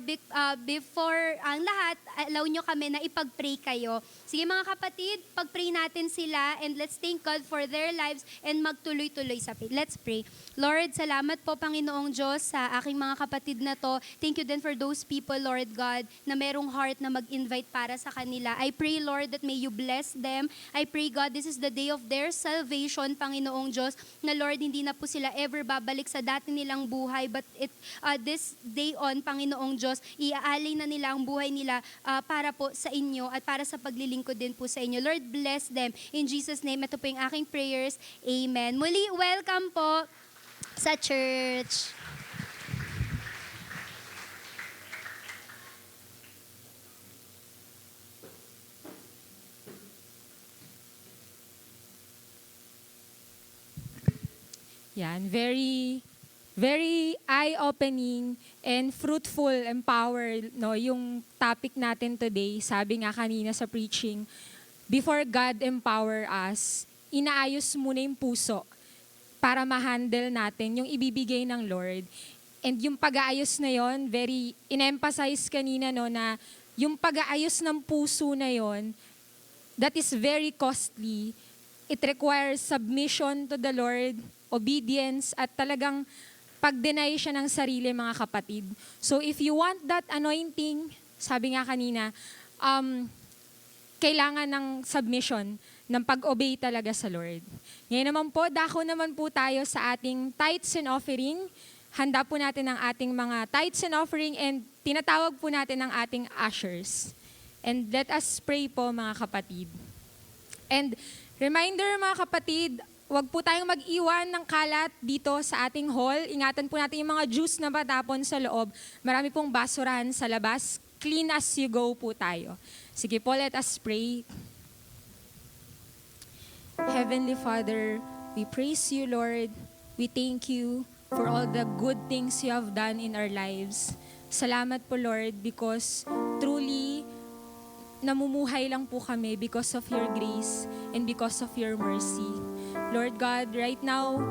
Speaker 1: before ang lahat, allow nyo kami na ipag-pray kayo. Sige mga kapatid, pag-pray natin sila and let's thank God for their lives and magtuloy-tuloy sa faith. Let's pray. Lord, salamat po Panginoong Diyos sa aking mga kapatid na to. Thank you din for those people, Lord God, na merong heart na mag-invite para sa kanila. I pray, pray, Lord, that may you bless them. I pray, God, this is the day of their salvation, Panginoong Diyos, na Lord, hindi na po sila ever babalik sa dati nilang buhay, but this day on, Panginoong Diyos, iaalay na nila ang buhay nila para po sa inyo at para sa paglilingkod din po sa inyo. Lord, bless them. In Jesus' name, ito po yung aking prayers. Amen. Muli, welcome po sa church.
Speaker 2: Yan, very very eye-opening and fruitful, empowered, no, yung topic natin today. Sabi nga kanina sa preaching, before God empower us, inaayos muna yung puso para ma-handle natin yung ibibigay ng Lord. And yung pag-aayos na yon, very in-emphasize kanina, no, na yung pag-aayos ng puso na yon, that is very costly. It requires submission to the Lord, obedience, at talagang pag-deny siya ng sarili, mga kapatid. So if you want that anointing, sabi nga kanina, kailangan ng submission, ng pag-obey talaga sa Lord. Ngayon naman po, dako naman po tayo sa ating tithes and offering. Handa po natin ang ating mga tithes and offering and tinatawag po natin ang ating ushers. And let us pray po, mga kapatid. And reminder, mga kapatid, huwag po tayong mag-iwan ng kalat dito sa ating hall. Ingatan po natin yung mga juice na matapon sa loob. Marami pong basurahan sa labas. Clean as you go po tayo. Sige po, let us pray. Heavenly Father, we praise you, Lord. We thank you for all the good things you have done in our lives. Salamat po, Lord, because truly, namumuhay lang po kami because of your grace and because of your mercy. Lord God, right now,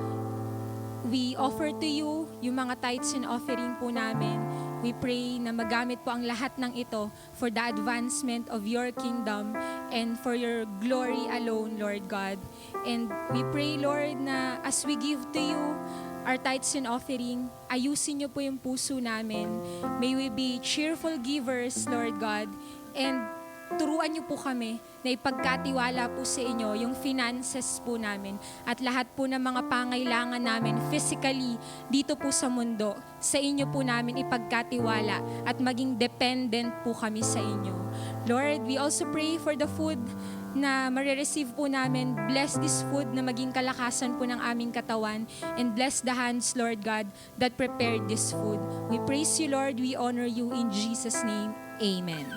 Speaker 2: we offer to you yung mga tithes and offering po namin. We pray na magamit po ang lahat ng ito for the advancement of your kingdom and for your glory alone, Lord God. And we pray, Lord, na as we give to you our tithes and offering, ayusin niyo po yung puso namin. May we be cheerful givers, Lord God, and turuan niyo po kami na ipagkatiwala po sa inyo yung finances po namin at lahat po ng mga pangailangan namin physically dito po sa mundo. Sa inyo po namin ipagkatiwala at maging dependent po kami sa inyo. Lord, we also pray for the food na marireceive po namin. Bless this food na maging kalakasan po ng aming katawan and bless the hands, Lord God, that prepared this food. We praise you, Lord. We honor you in Jesus' name. Amen.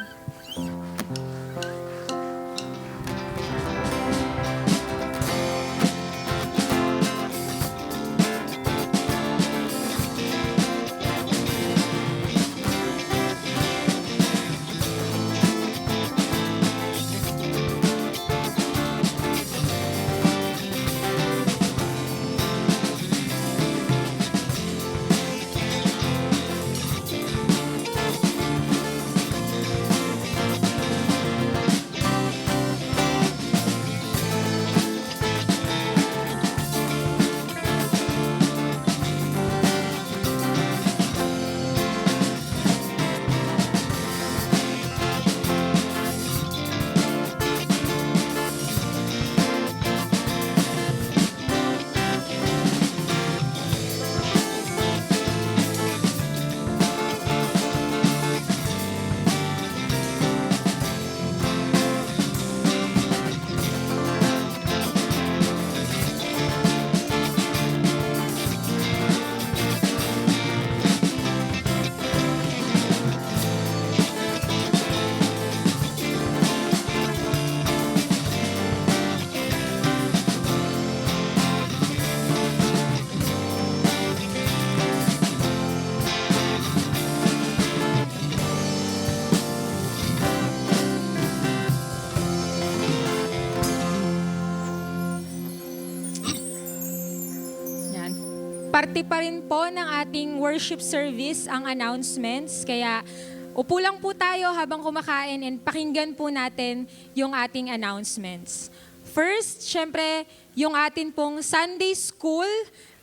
Speaker 2: Parte pa rin po ng ating worship service ang announcements. Kaya upo lang po tayo habang kumakain and pakinggan po natin yung ating announcements. First, syempre, yung atin pong Sunday School,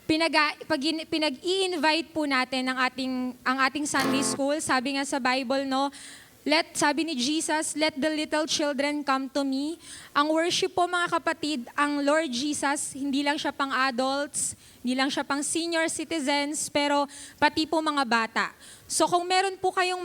Speaker 2: pinag-i-invite po natin ang ating Sunday School. Sabi nga sa Bible, no, Sabi ni Jesus, let the little children come to me. Ang worship po mga kapatid, ang Lord Jesus, hindi lang siya pang adults, hindi lang siya pang senior citizens, pero pati po mga bata. So kung meron po kayong